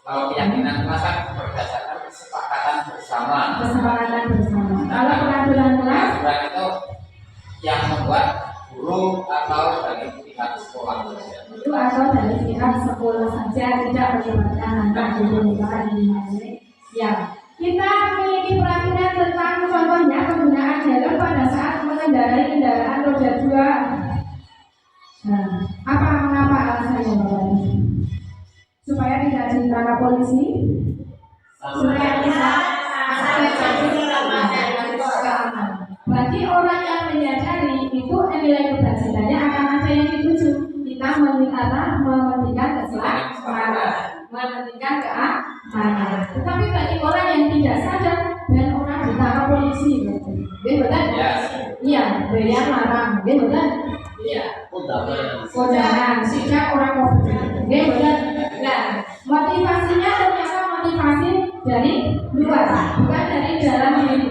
Kalau keyakinan kelas kan berdasarkan kesepakatan bersama. Kesepakatan bersama. Kalau peraturan kelas itu yang membuat guru atau dari pihak sekolah saja. itu atau dari pihak sekolah saja, tidak melibatkan antara guru dan ya. Kita memiliki peraturan tentang contohnya penggunaan helm pada saat mengendarai kendaraan roda 2. Nah, mengapa alasannya Bapak Ibu? Supaya tidak ditangkap polisi, supaya tidak bagi orang yang menyadari itu nilai kebajikannya akan ada yang dituju. Kita mementingkan keselamatan, mementingkan keamanan. Tetapi bagi orang yang tidak sadar dan orang ditangkap polisi, betul? Iya, bayar larang, betul? Iya. Kondangan, sehingga orang betul? Nah, motivasinya ternyata motivasi dari luar, bukan dari dalam diri.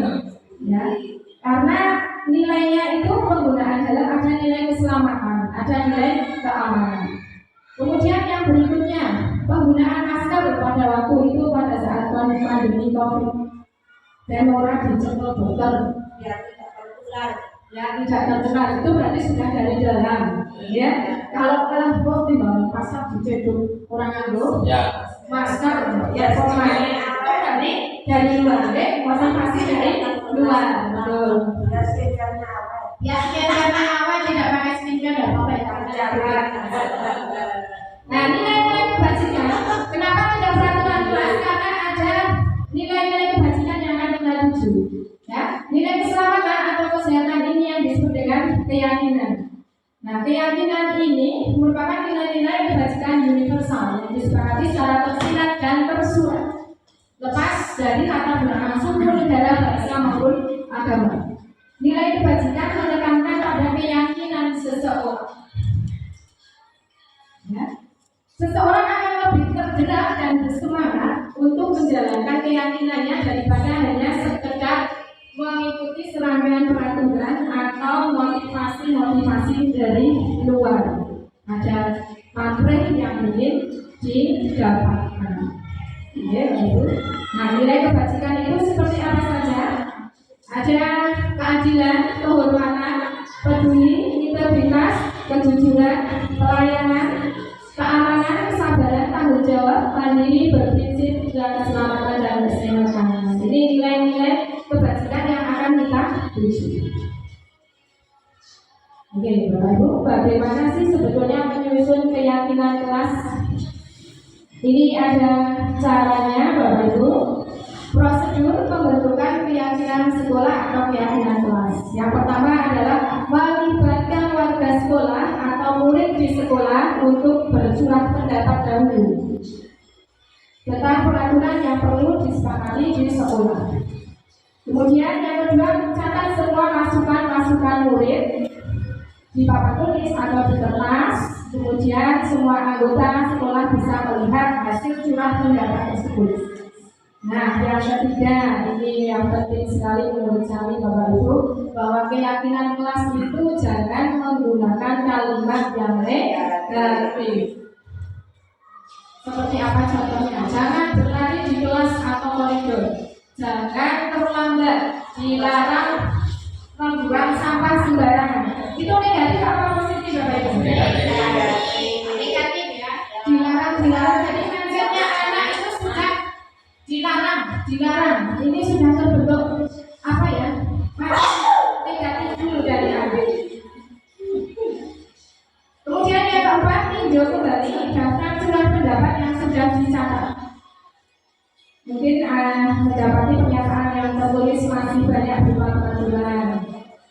Ya. Karena nilainya itu penggunaan helm ada nilai keselamatan, ada nilai keamanan. Kemudian yang berikutnya, penggunaan masker pada waktu itu pada saat pandemi COVID dan orang dicekel dokter tidak tertular itu berarti sudah dari dalam. Ya, kalau timbang pasar diceduk orang nganggo masker ya pemain dari luar deh, motivasi dari luar. Betul. Ya, karena awal tidak pakai skincare dan apa ya? Nah, nilai-nilai kebajikan. Kenapa tidak peraturan kelas? Karena ada nilai-nilai kebajikan yang akan kita tuju. Ya, nilai keselamatan atau kesehatan ini yang disebut dengan keyakinan. Nah, keyakinan ini merupakan nilai-nilai kebajikan universal yang disepakati secara tersirat dan tersurat, lepas dari latar belakang suku, negara, bangsa maupun agama. Nilai kebajikan menekankan pada keyakinan seseorang. Ya. Seseorang akan lebih tergerak dan bersemangat untuk menjalankan keyakinannya daripada hanya sekedar mengikuti serangkaian peraturan atau motivasi-motivasi dari luar. Ada pamrih yang ingin didapatkan. Ya, gitu. Nah, nilai kebajikan itu seperti apa saja? Ada keadilan, kehormatan, peduli, integritas, kejujuran, pelayanan, keamanan, kesabaran, tanggung jawab, mandiri, berprinsip, dan keselamatan dan keseimbangan. Ini nilai-nilai kebajikan yang akan kita tuju. Oke, Bapak Ibu, bagaimana sih sebetulnya menyusun keyakinan kelas? Ini ada caranya, Bapak Ibu. Prosedur pembentukan keyakinan sekolah atau keyakinan kelas. Yang pertama adalah melibatkan warga sekolah atau murid di sekolah untuk bercurah pendapat dahulu tentang peraturan yang perlu disepakati di sekolah. Kemudian yang kedua, mencatat semua masukan-masukan murid di papan tulis atau di kertas. Kemudian semua anggota sekolah bisa melihat hasil curah pendapat tersebut. Nah, yang ketiga, ini yang penting sekali menurut kami Bapak Ibu, bahwa keyakinan kelas itu jangan menggunakan kalimat yang negatif. Seperti apa contohnya? Jangan berlari di kelas atau koridor. Jangan terlambat. dilarang membuang sampah sembarangan. Itu negatif apa positif Bapak Ibu? Negatif ya. Dilarang. Jadi mindsetnya anak itu sudah dilarang. Ini sudah terbentuk apa ya? Negatif dulu dari ambil. Kemudian yang keempat, tinjau kembali daftar surat pendapat yang sudah dicatat. Mungkin mendapati pernyataan yang tertulis masih banyak berupa peraturan.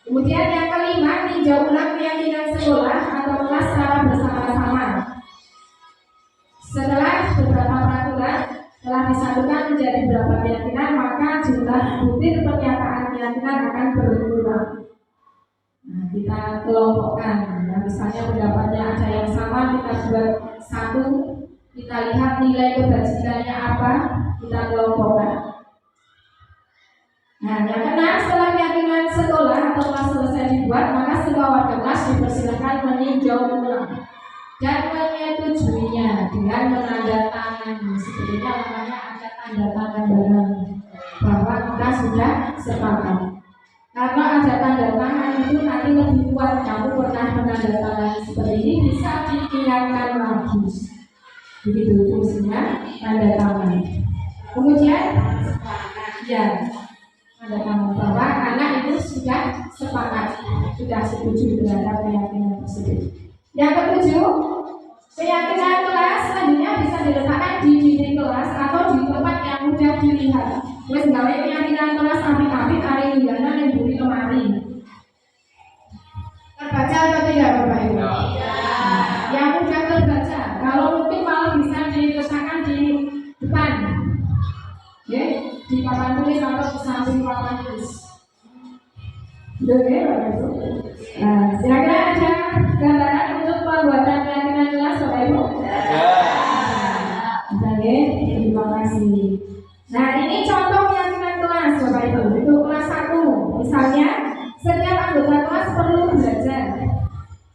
Kemudian yang kelima, tinjau ulang keyakinan sekolah atau kelas secara bersama-sama. Setelah beberapa peraturan telah disatukan menjadi beberapa keyakinan, maka jumlah butir pernyataan keyakinan akan berkurang. Nah, kita kelompokkan. Nah, misalnya pendapatnya ada yang sama, kita buat satu, kita lihat nilai kebajikannya apa, kita kelompokkan. Nah, yang keenam, setelah keyakinan sekolah atau kelas selesai dibuat, maka semua warga kelas dipersilakan meninjau ulang dan menyetujuinya dengan menandatangani. Sebetulnya namanya ada tanda tangan bareng bahwa kita sudah sepakat. Karena ada tanda tangan itu nanti lebih kuat. Kamu pernah menandatangani seperti ini, bisa diingatkan lagi. Begitu fungsinya tanda tangan. Kemudian ya, tanda tangan bahwa anak itu sudah sepakat, sudah setuju terhadap keyakinan tersebut. Yang ketujuh, keyakinan kelas selanjutnya bisa diletakkan di dinding kelas atau di tempat yang mudah dilihat. Wes gawe keyakinan kelas apik-apik hari linggana yang buri lemari. Terbaca atau tidak Bapak Ibu? Yang mudah terbaca. Kalau mungkin malah bisa diletakkan di depan, ya, di papan tulis atau di samping papan tulis. Oke, Bapak Ibu. Nah, kira-kira ada gambaran untuk pembuatan keyakinan kelas Bapak Ibu? Oke, terima kasih. Nah, ini contoh keyakinan kelas Bapak Ibu. Itu kelas 1. Misalnya, setiap anggota kelas perlu belajar.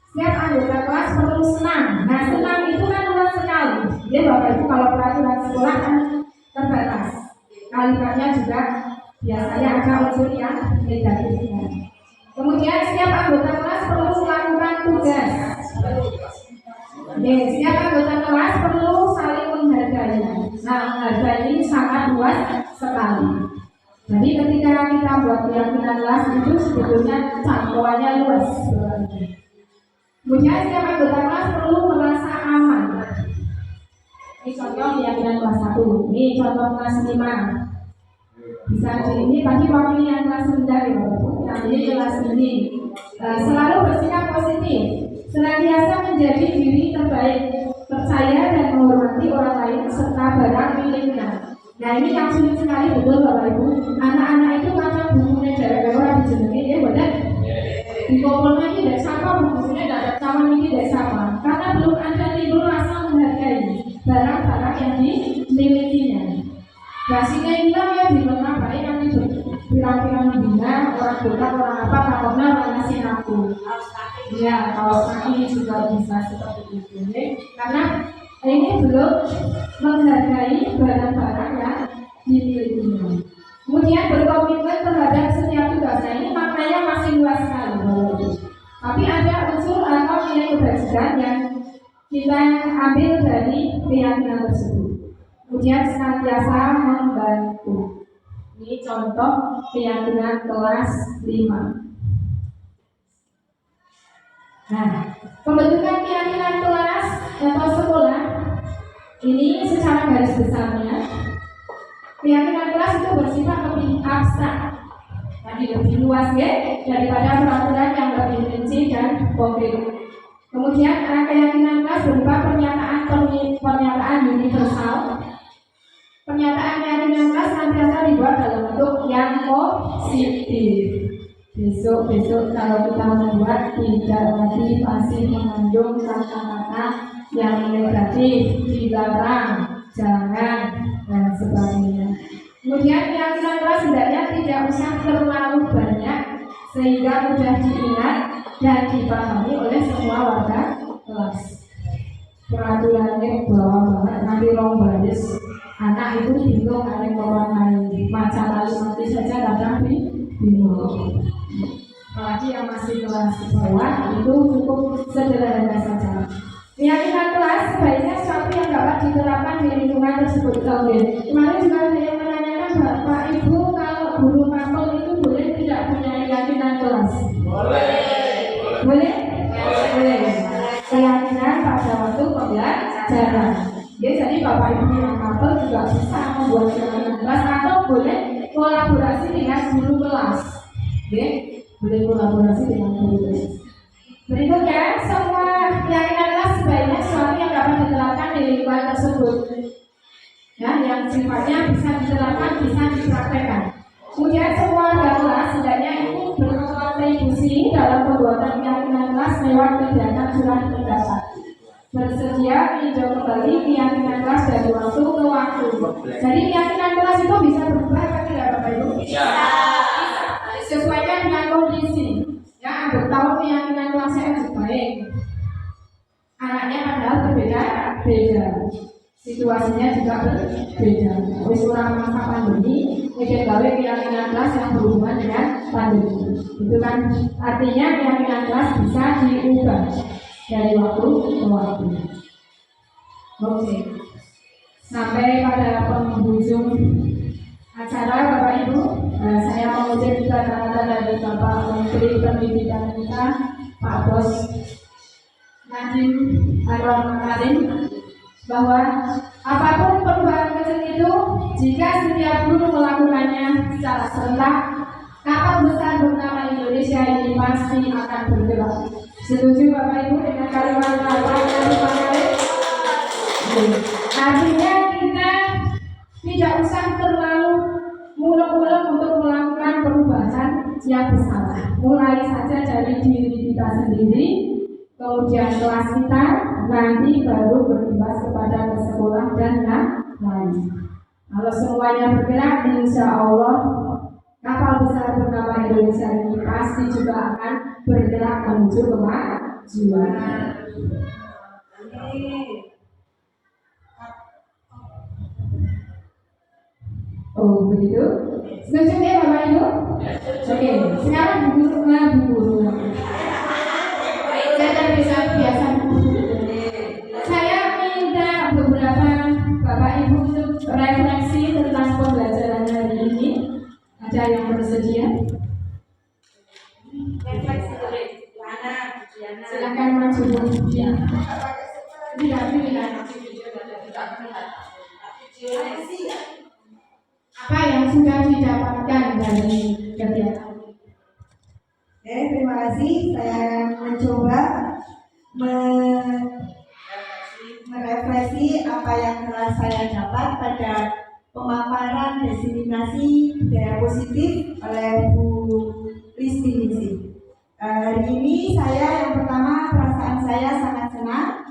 Setiap anggota kelas perlu senam. Nah, senam itu kan luas sekali. Jadi Bapak Ibu kalau peraturan sekolah kan terbatas. Kalimatnya juga biasanya ada unsur yang negatifnya. Kemudian setiap anggota kelas perlu melakukan tugas. Setiap anggota kelas perlu saling menghargai. Nah, menghargai ini sangat luas sekali. Jadi ketika kita buat keyakinan kelas itu sebetulnya jangkauannya luas. Kemudian setiap anggota kelas perlu merasa aman. Ini contoh keyakinan kelas 1. Ini contoh kelas 5. Bisa ini bagi wakil yang kelas rendah ya Bapak. Nah, ini kelas ini selalu bersikap positif, senantiasa menjadi diri terbaik, percaya dan menghormati orang lain serta barang miliknya. Nah, ini yang sulit sekali betul Bapak Ibu. Anak-anak itu karena bukunya dari orang dijenengi ya benar. Di kompornya ini tidak sama, bukunya tidak sama ini tidak sama. Karena belum ada timbul rasa menghargai barang-barang yang dimilikinya. Basicnya hilang ya di mana baik nanti pirang-pirang bina orang bukan orang apa takutnya orang ngasih aku. Ya kalau kaki juga bisa seperti itu karena ini belum menghargai barang-barang yang dimilikinya. Kemudian berkomitmen terhadap setiap tugasnya ini maknanya masih luas sekali. Tapi ada unsur atau nilai kebajikan yang kita ambil dari keyakinan tersebut. Kemudian senantiasa membantu. Ini contoh keyakinan kelas 5. Nah, pembentukan keyakinan kelas atau sekolah ini secara garis besarnya keyakinan kelas itu bersifat lebih abstrak, tadi lebih luas ya daripada peraturan yang lebih rinci dan konkret. Kemudian keyakinan kelas berupa pernyataan universal. Pernyataan keyakinan kelas nantiasa dibuat dalam bentuk yang positif. Besok kalau kita membuat tidak lagi masih mengandung kata-kata yang negatif, dilarang, jangan, dan sebagainya. Kemudian keyakinan kelas hendaknya tidak usah terlalu banyak sehingga mudah diingat dan dipahami oleh semua warga kelas. Peraturannya bawah banget, nanti rong baris. Anak itu bingung ada mewarnai macam lalu nanti saja kadang bingung. Apalagi yang masih kelas bawah itu cukup sederhana saja. Keyakinan kelas sebaiknya sesuatu yang dapat diterapkan di lingkungan tersebut. Kemarin juga ada yang menanyakan Bapak Ibu, kalau guru mapel itu boleh tidak punya keyakinan kelas? Boleh. Boleh? Boleh. Keyakinan pada waktu pembelajaran. Ya, jadi Bapak Ibu yang mapel juga bisa membuat keyakinan kelas atau boleh kolaborasi dengan guru kelas. Oke, boleh kolaborasi dengan guru kelas. Berikutnya, semua keyakinan kelas sebaiknya sesuatu yang dapat diterapkan di lingkungan tersebut. Ya, yang sifatnya bisa diterapkan, bisa dipraktekkan. Kemudian semua warga kelas hendaknya itu berkontribusi dalam pembuatan keyakinan kelas lewat kegiatan curah pendapat. Bersedia meninjau kembali keyakinan kelas dari waktu ke waktu. Jadi keyakinan kelas itu bisa berubah atau tidak, Bapak Ibu? Bisa. Sesuaikan dengan kondisi. Ya, ada tahu keyakinan kelasnya lebih baik. Anaknya padahal berbeda. Situasinya juga berbeda. Wis orang masa pandemi, mikir gawe keyakinan kelas yang berhubungan dengan pandemi. Itu kan artinya keyakinan kelas bisa diubah dari waktu ke waktu. Oke. Sampai pada penghujung acara Bapak Ibu, saya mau cerita kata-kata dari Bapak Menteri Pendidikan kita, Pak Bos Nadiem Anwar Makarim, bahwa apapun perubahan kecil itu, jika setiap guru melakukannya secara serentak, kapal besar bernama Indonesia ini pasti akan bergerak. Setuju Bapak Ibu dengan kalimat Bapak Nadiem Makarim? Artinya kita tidak usah terlalu muluk-muluk untuk melakukan perubahan yang besar. Mulai saja dari diri kita sendiri, kemudian kelas kita, nanti baru berimbas kepada ke sekolah dan yang lain. Kalau semuanya bergerak, insya Allah kapal besar bernama Indonesia ini pasti juga akan bergerak menuju kemajuan. Oh begitu? Setuju ya Bapak Ibu? Oke, sekarang buku saya biasa buku. Saya minta beberapa Bapak Ibu untuk refleksi tentang pembelajaran hari ini. Ada yang bersedia? Refleksi dari mana? Silakan maju. Tidak pilihan. Apa yang sudah didapatkan dari kegiatan? Oke, terima kasih. Saya akan mencoba merefleksi apa yang telah saya dapat pada pemaparan diseminasi budaya positif oleh Bu Risti Ningsih. Hari ini yang pertama perasaan saya sangat senang.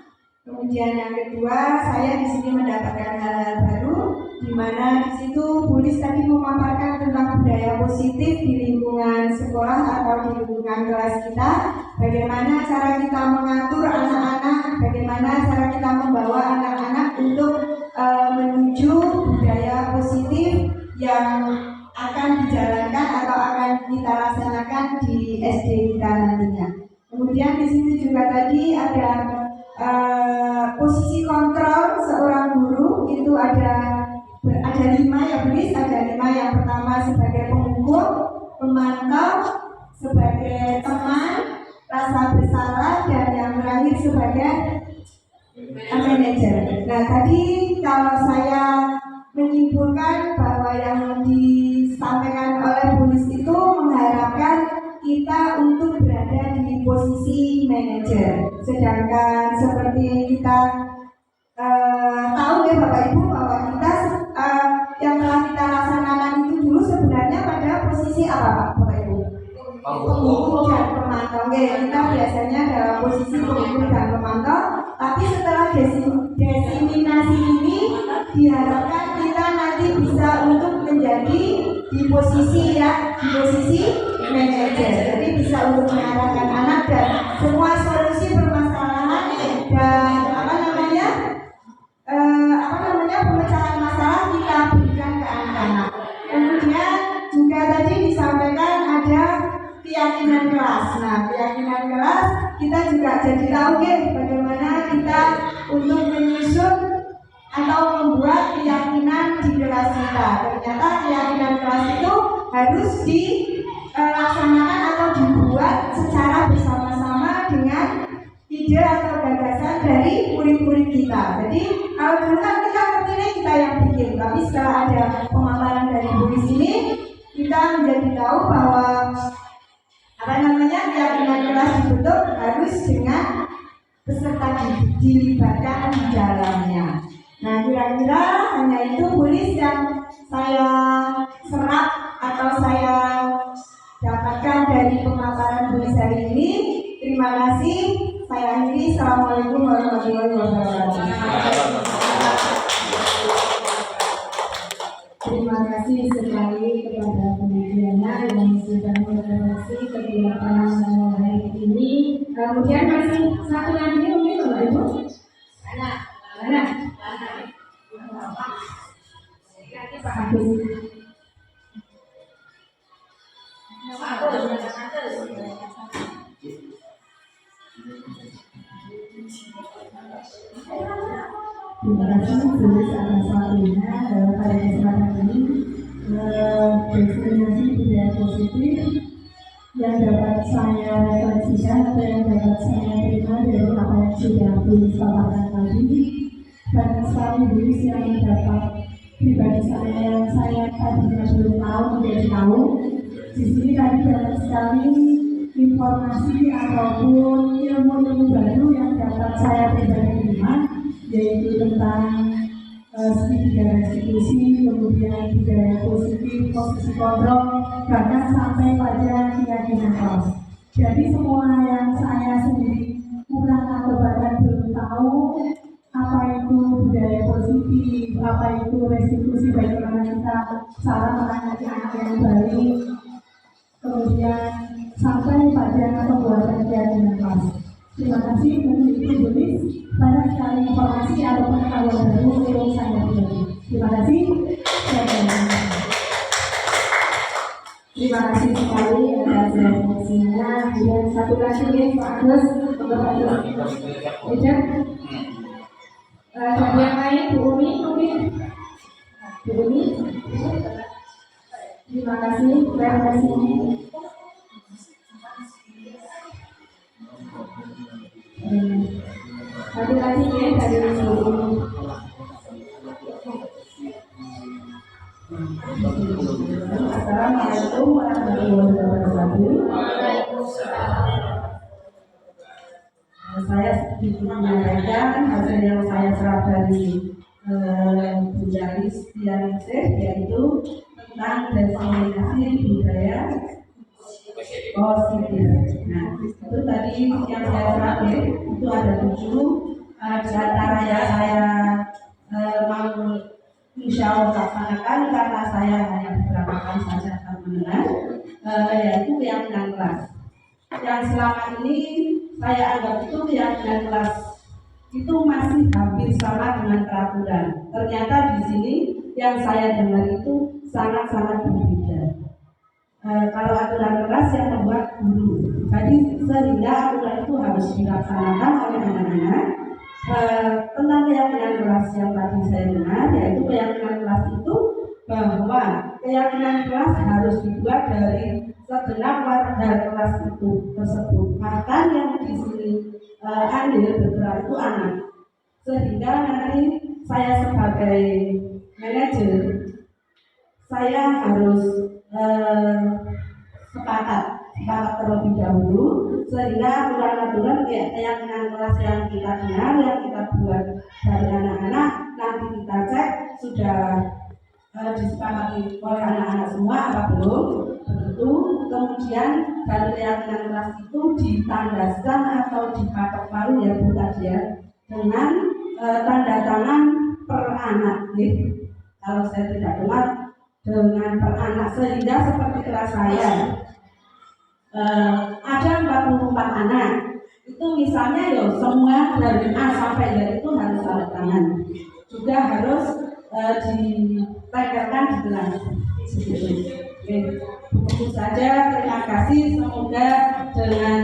Kemudian yang kedua, saya di sini mendapatkan hal-hal baru, di mana di situ Bu Lis tadi memaparkan tentang budaya positif di lingkungan sekolah atau di lingkungan kelas kita, bagaimana cara kita mengatur anak-anak, bagaimana cara kita membawa anak-anak untuk menuju budaya positif yang akan dijalankan atau akan kita laksanakan di SD kita nantinya. Kemudian di sini juga tadi ada posisi kontrol seorang guru itu ada 5 ya Bu Lis, ada 5. Yang pertama sebagai pengukur, pemantau, sebagai teman, rasa bersalah, dan yang terakhir sebagai manajer. Nah tadi kalau saya menyimpulkan bahwa yang disampaikan oleh Bu Lis itu mengharapkan kita untuk berada di posisi manajer. Sedangkan seperti kita tahu ya Bapak Ibu bahwa kita yang telah kita laksanakan itu dulu sebenarnya pada posisi apa Pak Bapak Ibu? Pengukur dan pemantau. Oke, kita biasanya dalam posisi pengukur dan pemantau. Tapi setelah diseminasi ini diharapkan kita nanti bisa untuk menjadi di posisi manajer. Jadi bisa untuk mengarahkan anak dan semua solusi permasalahan dan pemecahan masalah kita berikan ke anak-anak. Kemudian juga tadi disampaikan juga jadi tahu bagaimana kita untuk menyusun atau membuat keyakinan di kelas kita. Ternyata keyakinan kelas itu harus dilaksanakan atau dibuat secara bersama-sama dengan ide atau gagasan dari murid-murid kita. Jadi kalau dulu kan kita ngerti kita yang bikin, tapi setelah ada pemaparan dari Bu sini, kita menjadi tahu bahwa keyakinan kelas dibentuk harus dengan peserta dilibatkan di dalamnya. Nah, kira-kira hanya itu tulis yang saya serap atau saya dapatkan dari pemaparan tulis hari ini. Terima kasih. Saya akhiri. Assalamualaikum warahmatullahi wabarakatuh. Terima kasih sekali kepada Bu Diana yang sudah moderasi kegiatan hari ini. Kemudian masih satu lagi mungkin Bapak Ibu. Mana? Pak Agus. Terima kasih tulis atas waktunya pada kesempatan ini. Destinasi budaya positif yang dapat saya refleksikan atau yang dapat saya terima dari apa yang sudah disampaikan tadi, banyak sekali tulis yang dapat pribadi saya tadinya belum tahu menjadi tahu. Di sini tadi banyak sekali informasi ataupun ilmu-ilmu baru yang dapat saya pribadi terima, yaitu tentang segitiga restitusi, kemudian budaya positif, posisi kontrol, bahkan sampai pada keyakinan kelas. Jadi semua yang saya sendiri kurang atau bahkan belum tahu apa itu budaya positif, apa itu restitusi, bagaimana kita cara menangani anak yang baik, kemudian sampai pada pembuatan keyakinan kelas. Terima kasih. Mungkin itu tulis banyak sekali informasi atau pengetahuan baru untuk saya pribadi. Terima kasih. Terima kasih sekali atas refleksinya. Dan satu lagi Pak Agus untuk Pak Agus. Tidak? Dan yang lain Bu Umi mungkin. Bu Umi. Terima kasih refleksinya. Satu lagi dari Bu Umi. Assalamualaikum warahmatullahi wabarakatuh. Saya sedikit menyampaikan hasil yang saya serap dari Budaris Dianisir, yaitu tentang definisi budaya positif. Nah, itu tadi yang saya serap itu ada 7. Di antaranya saya mau insya Allah laksanakan karena saya hanya beberapa kali saja akan mendengar, yaitu keyakinan kelas. Yang selama ini saya anggap itu keyakinan kelas itu masih hampir sama dengan peraturan. Ternyata di sini yang saya dengar itu sangat-sangat berbeda. Kalau aturan kelas yang membuat guru, jadi sehingga aturan itu harus dilaksanakan oleh anak-anak. Tentang keyakinan kelas yang tadi saya dengar, yaitu keyakinan kelas itu bahwa keyakinan kelas harus dibuat dari segenap warga kelas itu tersebut. Bahkan yang di sini andil bergerak itu anak, sehingga nanti saya sebagai manajer saya harus sepakat terlebih dahulu, sehingga aturan-aturan keyakinan kelas yang kita dengar, yang kita buat dari anak-anak, nanti kita cek sudah disepakati oleh anak-anak semua apa belum. Begitu kemudian dari keyakinan kelas itu ditandaskan atau dipatok palu ya Bu tadi ya, dengan tanda tangan per anak. Kalau saya tidak dengar dengan per anak, sehingga seperti kelas saya ada 44 anak, itu misalnya ya semua dari A sampai Z itu harus tanda tangan, juga harus ditempelkan di kelas. Begitu saja, terima kasih. Semoga dengan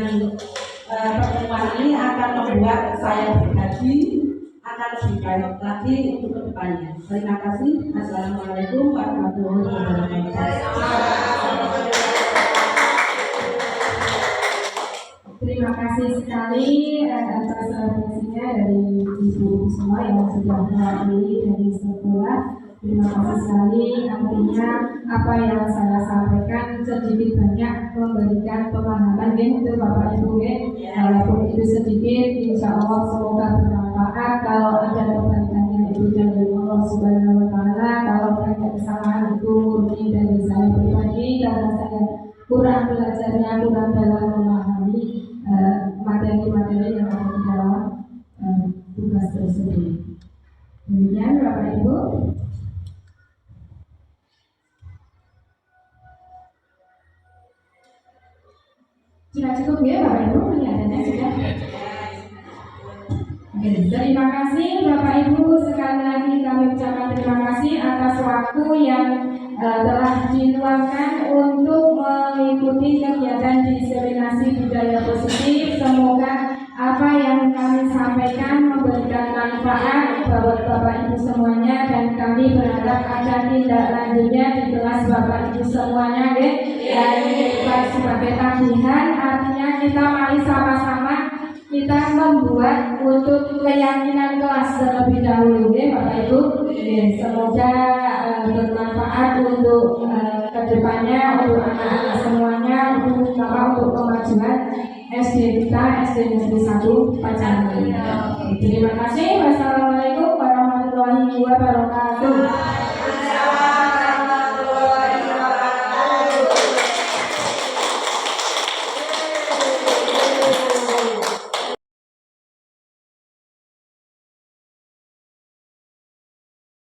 pertemuan pertemuan ini akan membuat saya pribadi akan lebih baik lagi untuk kedepannya. Terima kasih. Assalamualaikum warahmatullahi wabarakatuh. Terima kasih sekali atas referensinya dari ibu semua yang sudah mewakili dari sekolah. Terima kasih sekali, artinya apa yang saya sampaikan sedikit banyak memberikan pemahaman untuk Bapak Ibu walaupun itu sedikit, insya Allah semoga bermanfaat. Kalau ada kebaikannya itu dari Allah Subhanahu Wa Taala, kalau ada kesalahan itu murni dari saya pribadi karena saya kurang belajarnya, kurang dalam memahami materi-materi yang ada di dalam tugas tersebut. Demikian Bapak Ibu. Sudah cukup ya Bapak Ibu, kelihatannya sudah. Oke, terima kasih Bapak Ibu, sekali lagi kami ucapkan terima kasih atas waktu yang telah diluangkan untuk mengikuti kegiatan diseminasi budaya positif. Semoga apa yang kami sampaikan memberikan manfaat buat Bapak Ibu semuanya, dan kami berharap ada tindak lanjutnya di kelas Bapak Ibu semuanya, dan sebagai tagihan, artinya kita mari sama-sama kita membuat untuk keyakinan kelas terlebih dahulu, Bapak Ibu. Semoga bermanfaat untuk kedepannya, untuk anak-anak semuanya, untuk kemajuan SD kita, SD Negeri 1 Pacaran. Terima kasih. Wassalamualaikum warahmatullahi wabarakatuh.